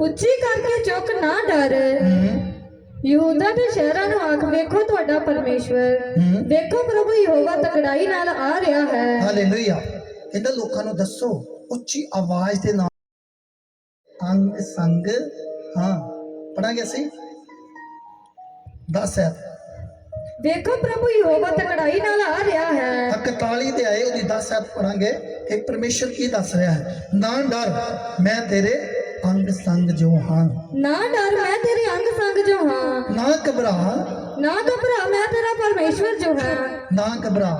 ਉੱਚੀ ਕਰਕੇ ਚੁੱਕ ਨਾ ਡਰ, ਯਹੂਦਾ ਦੇ ਸ਼ਹਿਰਾਂ ਨੂੰ ਆਖ, ਵੇਖੋ ਤੁਹਾਡਾ ਪਰਮੇਸ਼ਵਰ, ਵੇਖੋ ਪ੍ਰਭੂ ਯਹੋਵਾ ਤਕੜਾਈ ਨਾਲ ਆ ਰਿਹਾ ਹੈ। ਹਾਲੇਲੂਇਆ। ਕਹਿੰਦਾ ਲੋਕਾਂ ਨੂੰ ਦੱਸੋ ਉੱਚੀ ਆਵਾਜ਼ ਦੇ ਨਾਲ ਅੰਗ ਸੰਗ ਹਾਂ ਪੜਾਂਗੇ ਅਸੀਂ 10 ਹੈ ਵੇਖੋ ਪ੍ਰਭੂ ਯਹੋਵਾ ਤਕੜਾਈ ਨਾਲ ਆ ਰਿਹਾ ਹੈ 41 ਤੇ ਆਏ ਉਹਦੀ 10 ਹੈ ਪੜਾਂਗੇ ਕਿ ਪਰਮੇਸ਼ਰ ਕੀ ਦੱਸ ਰਿਹਾ ਹੈ ਨਾ ਡਰ ਮੈਂ ਤੇਰੇ ਅੰਗ ਸੰਗ ਜੋ ਹਾਂ ਨਾ ਡਰ ਮੈਂ ਤੇਰੇ ਅੰਗ ਸੰਗ ਜੋ ਹਾਂ ਨਾ ਘਬਰਾ ਨਾ ਘਬਰਾ ਮੈਂ ਤੇਰਾ ਪਰਮੇਸ਼ਵਰ ਜੋ ਹੈ ਨਾ ਘਬਰਾ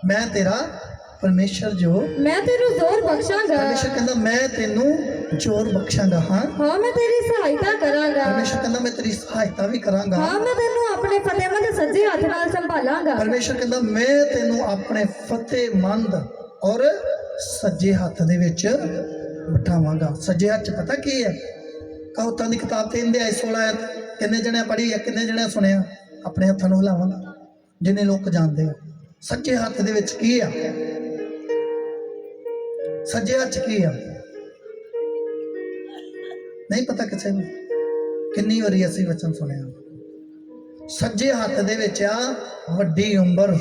ਮੈਂ ਤੇਰਾ ਪਰਮੇਸ਼ਰ ਜੋ ਮੈਂ ਤੈਨੂੰ ਜ਼ੋਰ ਬਖਸ਼ਾਂਗਾ ਪਰਮੇਸ਼ਰ ਕਹਿੰਦਾ ਮੈਂ ਤੈਨੂੰ ਜ਼ੋਰ ਬਖਸ਼ਾਂਗਾ ਹਾਂ ਹਾਂ ਮੈਂ ਤੇਰੀ ਸਹਾਇਤਾ ਕਰਾਂਗਾ ਪਰਮੇਸ਼ਰ ਕਹਿੰਦਾ ਮੈਂ ਤੇਰੀ ਸਹਾਇਤਾ ਵੀ ਕਰਾਂਗਾ ਹਾਂ ਮੈਂ ਤੈਨੂੰ ਆਪਣੇ ਫਤਿਹਮੰਦ ਸੱਜੇ ਹੱਥ ਨਾਲ ਸੰਭਾਲਾਂਗਾ ਪਰਮੇਸ਼ਰ ਕਹਿੰਦਾ ਮੈਂ ਤੈਨੂੰ ਆਪਣੇ ਫਤਿਹਮੰਦ ਔਰ ਸੱਜੇ ਹੱਥ ਦੇ ਵਿੱਚ ਬਿਠਾਵਾਂਗਾ ਸੱਜੇ ਹੱਥ 'ਚ ਪਤਾ ਕੀ ਹੈ ਕਹਾਵਤਾਂ ਦੀ ਕਿਤਾਬ 3 ਦੇ 16 ਕਿੰਨੇ ਜਣੇ ਪੜ੍ਹੀ ਹੈ ਕਿੰਨੇ ਜਣੇ ਸੁਣਿਆ ਆਪਣੇ ਹੱਥਾਂ ਨੂੰ ਹਿਲਾਵਾਂਗਾ ਜਿੰਨੇ ਲੋਕ ਜਾਣਦੇ ਆ ਸੱਜੇ ਹੱਥ ਦੇ ਵਿੱਚ ਕੀ ਆ ਸੱਜੇ ਹੱਥ 'ਚ ਕੀ ਆ ਨਹੀਂ ਪਤਾ ਕਿਸੇ ਨੂੰ ਕਿੰਨੀ ਵਾਰੀ ਅਸੀਂ ਵਚਨ ਸੁਣਿਆ ਸੱਜੇ ਹੱਥ ਦੇ ਵਿੱਚ ਆ ਵੱਡੀ ਉਮਰ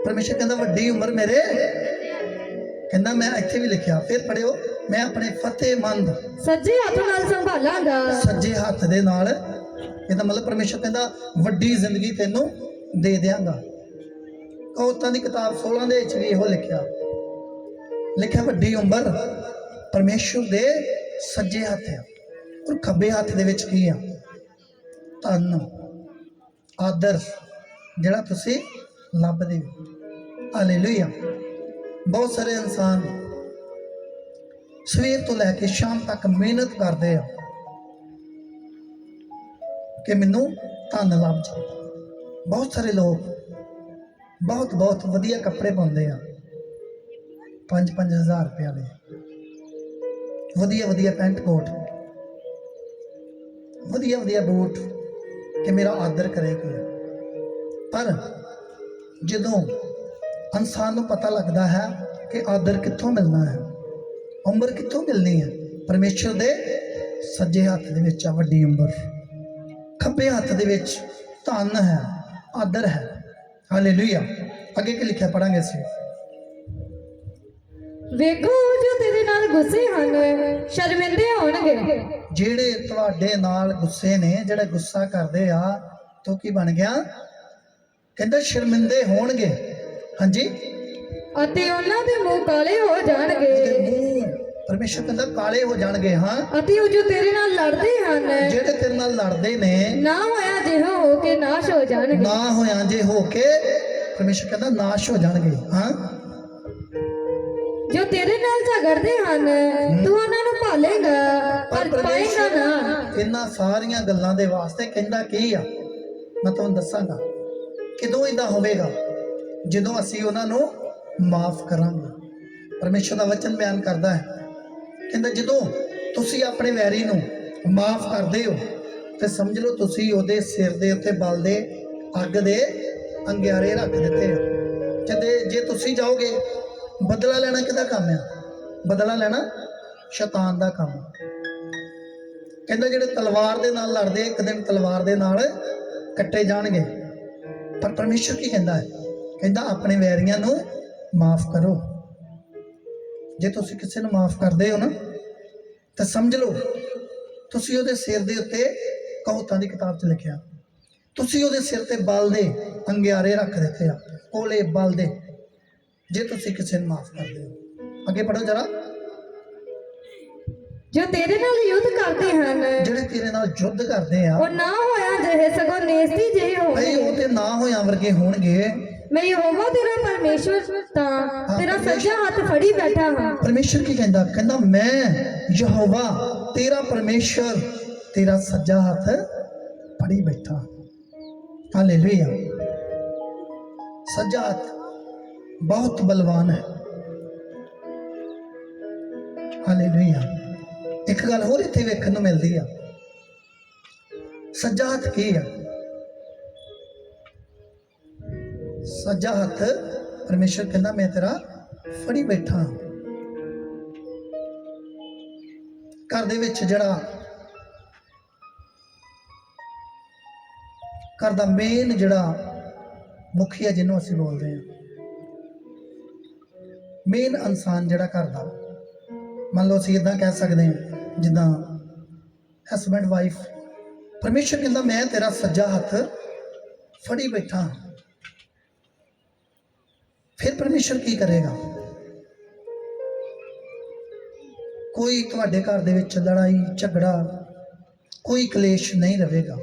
ਪਰਮੇਸ਼ਰ ਕਹਿੰਦਾ ਵੱਡੀ ਉਮਰ ਮੇਰੇ ਕਹਿੰਦਾ ਮੈਂ ਇੱਥੇ ਵੀ ਲਿਖਿਆ ਫਿਰ ਪੜਿਓ ਮੈਂ ਆਪਣੇ ਫਤਿਹਮੰਦ ਸੱਜੇ ਹੱਥ ਨਾਲ ਸੰਭਾਲਾਂਗਾ ਸੱਜੇ ਹੱਥ ਦੇ ਨਾਲ ਇਹਦਾ ਮਤਲਬ ਪਰਮੇਸ਼ਰ ਕਹਿੰਦਾ ਵੱਡੀ ਜ਼ਿੰਦਗੀ ਤੈਨੂੰ ਦੇ ਦਿਆਂਗਾ ਕਹਾਵਤਾਂ ਦੀ ਕਿਤਾਬ 16 ਦੇ ਵਿੱਚ ਵੀ ਇਹੋ ਲਿਖਿਆ ਵੱਡੀ ਉਮਰ ਪਰਮੇਸ਼ਰ ਦੇ ਸੱਜੇ ਹੱਥ ਆ ਔਰ ਖੱਬੇ ਹੱਥ ਦੇ ਵਿੱਚ ਕੀ ਆ ਧਨ ਆਦਰ ਜਿਹੜਾ ਤੁਸੀਂ ਲੱਭਦੇ ਹੋ ਹਾਲੇਲੂਇਆ ਬਹੁਤ ਸਾਰੇ ਇਨਸਾਨ ਸਵੇਰ ਤੋਂ ਲੈ ਕੇ ਸ਼ਾਮ ਤੱਕ ਮਿਹਨਤ ਕਰਦੇ ਆ ਕਿ ਮੈਨੂੰ ਧਨ ਲੱਭ ਜਾਏ ਬਹੁਤ ਸਾਰੇ ਲੋਕ ਬਹੁਤ ਵਧੀਆ ਕੱਪੜੇ ਪਾਉਂਦੇ ਆ 5-5 ਹਜ਼ਾਰ ਰੁਪਏ ਵਾਲੇ ਵਧੀਆ ਪੈਂਟ ਕੋਟ ਵਧੀਆ ਬੂਟ ਕਿ ਮੇਰਾ ਆਦਰ ਕਰੇ ਕੋਈ ਪਰ ਜਦੋਂ ਇਨਸਾਨ ਨੂੰ ਪਤਾ ਲੱਗਦਾ ਹੈ ਕਿ ਆਦਰ ਕਿੱਥੋਂ ਮਿਲਣਾ ਹੈ ਉਮਰ ਕਿੱਥੋਂ ਮਿਲਣੀ ਹੈ ਪਰਮੇਸ਼ਰ ਦੇ ਸੱਜੇ ਹੱਥ ਦੇ ਵਿੱਚ ਆ ਵੱਡੀ ਉਮਰ ਖੱਬੇ ਹੱਥ ਦੇ ਵਿੱਚ ਧਨ ਹੈ ਆਦਰ ਹੈ ਹਾਲੇਲੂਇਆ ਅੱਗੇ ਕੀ ਲਿਖਿਆ ਪੜਾਂਗੇ ਅਸੀਂ ਵੇਖੋ ਜੋ ਤੇਰੇ ਨਾਲ ਗੁੱਸੇ ਹਨ ਸ਼ਰਮਿੰਦੇ ਹੋਣਗੇ ਜਿਹੜੇ ਤੁਹਾਡੇ ਨਾਲ ਗੁੱਸੇ ਨੇ ਜਿਹੜੇ ਗੁੱਸਾ ਕਰਦੇ ਆ ਤੋ ਕੀ ਬਣ ਗਿਆ ਕਹਿੰਦਾ ਸ਼ਰਮਿੰਦੇ ਹੋਣਗੇ ਹਾਂਜੀ ਅਤੇ ਉਹਨਾਂ ਦੇ ਮੂੰਹ ਕਾਲੇ ਹੋ ਜਾਣਗੇ ਪਰਮੇਸ਼ਰ ਕਹਿੰਦਾ ਕਾਲੇ ਹੋ ਜਾਣਗੇ ਹਾਂ ਅਤੇ ਉਹ ਜੋ ਤੇਰੇ ਨਾਲ ਲੜਦੇ ਹਨ ਜਿਹੜੇ ਤੇਰੇ ਨਾਲ ਲੜਦੇ ਨੇ ਨਾ ਹੋਇਆ ਜਿਹਾ ਹੋ ਕੇ ਨਾਸ਼ ਹੋ ਜਾਣਗੇ ਨਾ ਹੋਇਆ ਜੇ ਹੋ ਕੇ ਪਰਮੇਸ਼ਰ ਕਹਿੰਦਾ ਨਾਸ਼ ਹੋ ਜਾਣਗੇ ਹਾਂ ਜੋ ਤੇਰੇ ਨਾਲ ਝਗੜਦੇ ਹਨ ਤੂੰ ਉਹਨਾਂ ਨੂੰ ਭਾਲੇਗਾ ਪਰ ਪਾਏਗਾ ਨਾ ਇਹਨਾਂ ਸਾਰੀਆਂ ਗੱਲਾਂ ਦੇ ਵਾਸਤੇ ਕਹਿੰਦਾ ਕੀ ਆ ਮੈਂ ਤੁਹਾਨੂੰ ਦੱਸਾਂਗਾ ਕਿਦੋਂ ਇਦਾਂ ਹੋਵੇਗਾ ਜਦੋਂ ਅਸੀਂ ਉਹਨਾਂ ਨੂੰ ਮਾਫ ਕਰਾਂਗੇ ਪਰਮੇਸ਼ਰ ਦਾ ਵਚਨ ਬਿਆਨ ਕਰਦਾ ਹੈ ਕਹਿੰਦਾ ਜਦੋਂ ਤੁਸੀਂ ਆਪਣੇ ਵੈਰੀ ਨੂੰ ਮਾਫ ਕਰਦੇ ਹੋ ਤੇ ਸਮਝ ਲਓ ਤੁਸੀਂ ਉਹਦੇ ਸਿਰ ਦੇ ਉੱਤੇ ਬਲਦੇ ਅੱਗ ਦੇ ਅੰਗਿਆਰੇ ਰੱਖ ਦਿੱਤੇ ਆ ਜੇ ਤੁਸੀਂ ਜਾਓਗੇ ਬਦਲਾ ਲੈਣਾ ਕਿਹਦਾ ਕੰਮ ਆ ਬਦਲਾ ਲੈਣਾ ਸ਼ੈਤਾਨ ਦਾ ਕੰਮ ਕਹਿੰਦਾ ਜਿਹੜੇ ਤਲਵਾਰ ਦੇ ਨਾਲ ਲੜਦੇ ਇੱਕ ਦਿਨ ਤਲਵਾਰ ਦੇ ਨਾਲ ਕੱਟੇ ਜਾਣਗੇ ਪਰ ਪਰਮੇਸ਼ਰ ਕੀ ਕਹਿੰਦਾ ਹੈ ਕਹਿੰਦਾ ਆਪਣੇ ਵੈਰੀਆਂ ਨੂੰ ਮਾਫ ਕਰੋ ਜੇ ਤੁਸੀਂ ਕਿਸੇ ਨੂੰ ਮਾਫ ਕਰਦੇ ਹੋ ਨਾ ਤਾਂ ਸਮਝ ਲਓ ਤੁਸੀਂ ਉਹਦੇ ਸਿਰ ਦੇ ਉੱਤੇ ਕਹਾਵਤਾਂ ਦੀ ਕਿਤਾਬ 'ਚ ਲਿਖਿਆ ਤੁਸੀਂ ਉਹਦੇ ਸਿਰ ਤੇ ਬਲ ਦੇ ਅੰਗਿਆਰੇ ਰੱਖ ਦਿੱਤੇ ਆ ਕੋਲੇ ਬਲ ਦੇ ਜੇ ਤੁਸੀਂ ਕਿਸੇ ਨੂੰ ਮਾਫ ਕਰਦੇ ਹੋ ਅੱਗੇ ਪੜੋ ਜਰਾ ਜੋ ਤੇਰੇ ਨਾਲ ਯੁੱਧ ਕਰਦੇ ਹਨ ਜਿਹੜੇ ਤੇਰੇ ਨਾਲ ਯੁੱਧ ਕਰਦੇ ਆ ਉਹ ਨਾ ਹੋਇਆ ਜਿਹੇ ਸਗੋਂ ਨੇਸਤੀ ਜਿਹੇ ਭਈ ਹੋਣਗੇ ਉਹ ਤੇ ਨਾ ਹੋਇਆ ਵਰਗੇ ਹੋਣਗੇ ਮੈਂ ਯਹੋਵਾ ਤੇਰਾ ਪਰਮੇਸ਼ਵਰ ਤਾਂ ਤੇਰਾ ਸੱਜਾ ਹੱਥ ਫੜੀ ਬੈਠਾ ਹਾਂ ਪਰਮੇਸ਼ਰ ਕੀ ਕਹਿੰਦਾ ਕਹਿੰਦਾ ਮੈਂ ਯਹੋਵਾ ਤੇਰਾ ਪਰਮੇਸ਼ਰ ਤੇਰਾ ਸੱਜਾ ਹੱਥ ਫੜੀ ਬੈਠਾ ਹਾਲੇਲੂਇਆ ਸੱਜਾ ਹੱਥ ਬਹੁਤ ਬਲਵਾਨ ਹੈ ਹਾਲੇਲੂਇਆ ਇੱਕ ਗੱਲ ਹੋਰ ਇੱਥੇ ਵੇਖਣ ਨੂੰ ਮਿਲਦੀ ਆ ਸੱਜਾ ਹੱਥ ਕੀ ਆ ਸੱਜਾ ਹੱਥ ਪਰਮੇਸ਼ਰ ਕਹਿੰਦਾ ਮੈਂ ਤੇਰਾ ਫੜੀ ਬੈਠਾ ਘਰ ਦੇ ਵਿੱਚ ਜਿਹੜਾ ਘਰ ਦਾ ਮੇਨ ਜਿਹੜਾ ਮੁਖੀਆ ਜਿਹਨੂੰ ਅਸੀਂ ਬੋਲਦੇ ਹਾਂ ਮੇਨ ਇਨਸਾਨ ਜਿਹੜਾ ਘਰ ਦਾ, ਮੰਨ ਲਓ ਅਸੀਂ ਇਦਾਂ ਕਹਿ ਸਕਦੇ ਹਾਂ ਜਿੱਦਾਂ ਹਸਬੈਂਡ ਵਾਈਫ, ਪਰਮੇਸ਼ਰ ਕਹਿੰਦਾ ਮੈਂ ਤੇਰਾ ਸੱਜਾ ਹੱਥ ਫੜੀ ਬੈਠਾ। ਫਿਰ ਪਰਮੇਸ਼ਰ ਕੀ ਕਰੇਗਾ? ਕੋਈ ਤੁਹਾਡੇ ਘਰ ਦੇ ਵਿੱਚ ਲੜਾਈ ਝਗੜਾ, ਕੋਈ ਕਲੇਸ਼ ਨਹੀਂ ਰਹੇਗਾ,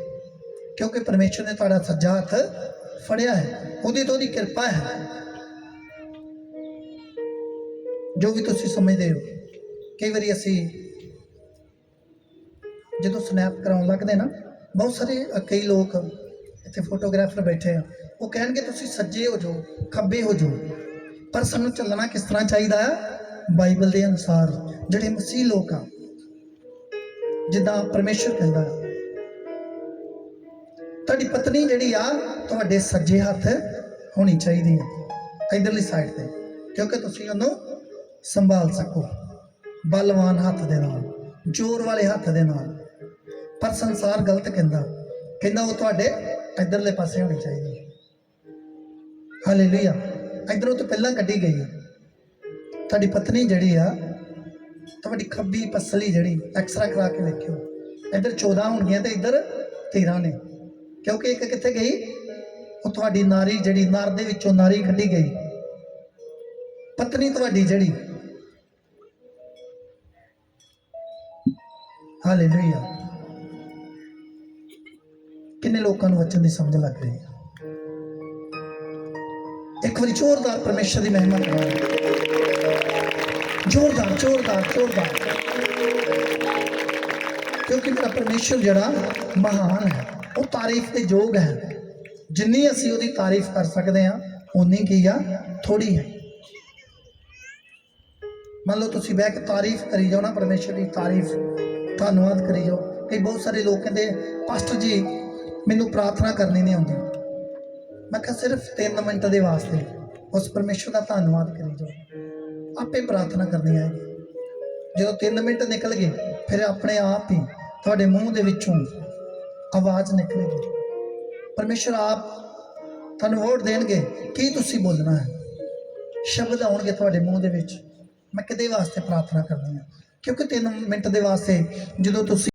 ਕਿਉਂਕਿ ਪਰਮੇਸ਼ਰ ਨੇ ਤੁਹਾਡਾ ਸੱਜਾ ਹੱਥ ਫੜਿਆ ਹੈ। ਉਹਦੀ ਤੋਂ ਉਹਦੀ ਕਿਰਪਾ ਹੈ। ਜੋ ਵੀ ਤੁਸੀਂ ਸਮਝਦੇ ਹੋ, ਕਈ ਵਾਰੀ ਅਸੀਂ ਜਦੋਂ ਸਨੈਪ ਕਰਾਉਣ ਲੱਗਦੇ ਨਾ, ਬਹੁਤ ਸਾਰੇ ਕਈ ਲੋਕ ਇੱਥੇ ਫੋਟੋਗ੍ਰਾਫਰ ਬੈਠੇ ਆ, ਉਹ ਕਹਿਣਗੇ ਤੁਸੀਂ ਸੱਜੇ ਹੋ ਜਾਓ, ਖੱਬੇ ਹੋ ਜਾਓ, ਪਰ ਸਾਨੂੰ ਚੱਲਣਾ ਕਿਸ ਤਰ੍ਹਾਂ ਚਾਹੀਦਾ ਹੈ? ਬਾਈਬਲ ਦੇ ਅਨੁਸਾਰ। ਜਿਹੜੇ ਮਸੀਹ ਲੋਕ ਆ, ਜਿੱਦਾਂ ਪਰਮੇਸ਼ਰ ਕਹਿੰਦਾ, ਤੁਹਾਡੀ ਪਤਨੀ ਜਿਹੜੀ ਆ ਤੁਹਾਡੇ ਸੱਜੇ ਹੱਥ ਹੋਣੀ ਚਾਹੀਦੀ ਹੈ, ਇਧਰਲੀ ਸਾਈਡ ਤੇ, ਕਿਉਂਕਿ ਤੁਸੀਂ ਉਹਨੂੰ ਸੰਭਾਲ ਸਕੋ ਬਲਵਾਨ ਹੱਥ ਦੇ ਨਾਲ, ਜ਼ੋਰ ਵਾਲੇ ਹੱਥ ਦੇ ਨਾਲ। ਪਰ ਸੰਸਾਰ ਗਲਤ ਕਹਿੰਦਾ ਉਹ ਤੁਹਾਡੇ ਇਧਰਲੇ ਪਾਸੇ ਹੋਣੀ ਚਾਹੀਦੀ ਹੈ। ਹਾਲੇਲੂਇਆ। ਇਧਰੋਂ ਤੋਂ ਪਹਿਲਾਂ ਕੱਢੀ ਗਈ ਹੈ। ਤੁਹਾਡੀ ਪਤਨੀ ਜਿਹੜੀ ਆ, ਤੁਹਾਡੀ ਖੱਬੀ ਪਸਲੀ ਜਿਹੜੀ, ਐਕਸਰਾ ਕਰਾ ਕੇ ਵੇਖਿਓ, ਇੱਧਰ 14 ਹੋਣਗੀਆਂ ਤੇ ਇੱਧਰ 13 ਨੇ, ਕਿਉਂਕਿ ਇੱਕ ਕਿੱਥੇ ਗਈ? ਉਹ ਤੁਹਾਡੀ ਨਾਰੀ ਜਿਹੜੀ, ਨਰ ਦੇ ਵਿੱਚੋਂ ਨਾਰੀ ਕੱਢੀ ਗਈ। ਪਤਨੀ ਤੁਹਾਡੀ ਜਿਹੜੀ, ਹਾਲੇਲੂਇਆ। ਕਿੰਨੇ ਲੋਕਾਂ ਨੂੰ ਵਚਨ ਦੀ ਸਮਝ ਲੱਗ ਰਹੀ ਹੈ? ਇੱਕ ਵਾਰੀ ਜ਼ੋਰਦਾਰ ਪਰਮੇਸ਼ਰ ਦੀ ਮਹਿਮਾ ਕਰੋ, ਜ਼ੋਰਦਾਰ ਜ਼ੋਰਦਾਰ ਜ਼ੋਰਦਾਰ, ਕਿਉਂਕਿ ਮੇਰਾ ਪਰਮੇਸ਼ਰ ਜਿਹੜਾ ਮਹਾਨ ਹੈ, ਉਹ ਤਾਰੀਫ ਦੇ ਯੋਗ ਹੈ। ਜਿੰਨੀ ਅਸੀਂ ਉਹਦੀ ਤਾਰੀਫ ਕਰ ਸਕਦੇ ਹਾਂ, ਉਨੀ ਕੀ ਆ? ਥੋੜੀ ਹੈ। ਮੰਨ ਲਓ ਤੁਸੀਂ ਬਹਿ ਕੇ ਤਾਰੀਫ ਕਰੀ ਜਾਓ ਨਾ, ਪਰਮੇਸ਼ਰ ਦੀ ਤਾਰੀਫ, ਧੰਨਵਾਦ ਕਰੀ ਜਾਓ। ਕਈ ਬਹੁਤ ਸਾਰੇ ਲੋਕ ਕਹਿੰਦੇ ਪਾਸਟਰ ਜੀ ਮੈਨੂੰ ਪ੍ਰਾਰਥਨਾ ਕਰਨੀ ਨਹੀਂ ਆਉਂਦੀ। ਮੈਂ ਕਿਹਾ ਸਿਰਫ 3 ਮਿੰਟ ਦੇ ਵਾਸਤੇ ਉਸ ਪਰਮੇਸ਼ਰ ਦਾ ਧੰਨਵਾਦ ਕਰੀ ਜਾਓ, ਆਪੇ ਪ੍ਰਾਰਥਨਾ ਕਰਨੀ ਆਏਗੀ। ਜਦੋਂ 3 ਮਿੰਟ ਨਿਕਲ ਗਏ, ਫਿਰ ਆਪਣੇ ਆਪ ਹੀ ਤੁਹਾਡੇ ਮੂੰਹ ਦੇ ਵਿੱਚੋਂ ਆਵਾਜ਼ ਨਿਕਲੇਗੀ। ਪਰਮੇਸ਼ਰ ਆਪ ਤੁਹਾਨੂੰ ਵੋਟ ਦੇਣਗੇ ਕੀ ਤੁਸੀਂ ਬੋਲਣਾ ਹੈ, ਸ਼ਬਦ ਆਉਣਗੇ ਤੁਹਾਡੇ ਮੂੰਹ ਦੇ ਵਿੱਚ। ਮੈਂ ਕਿਹਦੇ ਵਾਸਤੇ ਪ੍ਰਾਰਥਨਾ ਕਰਨੀ ਹੈ? ਕਿਉਂਕਿ 3 ਮਿੰਟ ਦੇ ਵਾਸਤੇ ਜਦੋਂ ਤੁਸੀਂ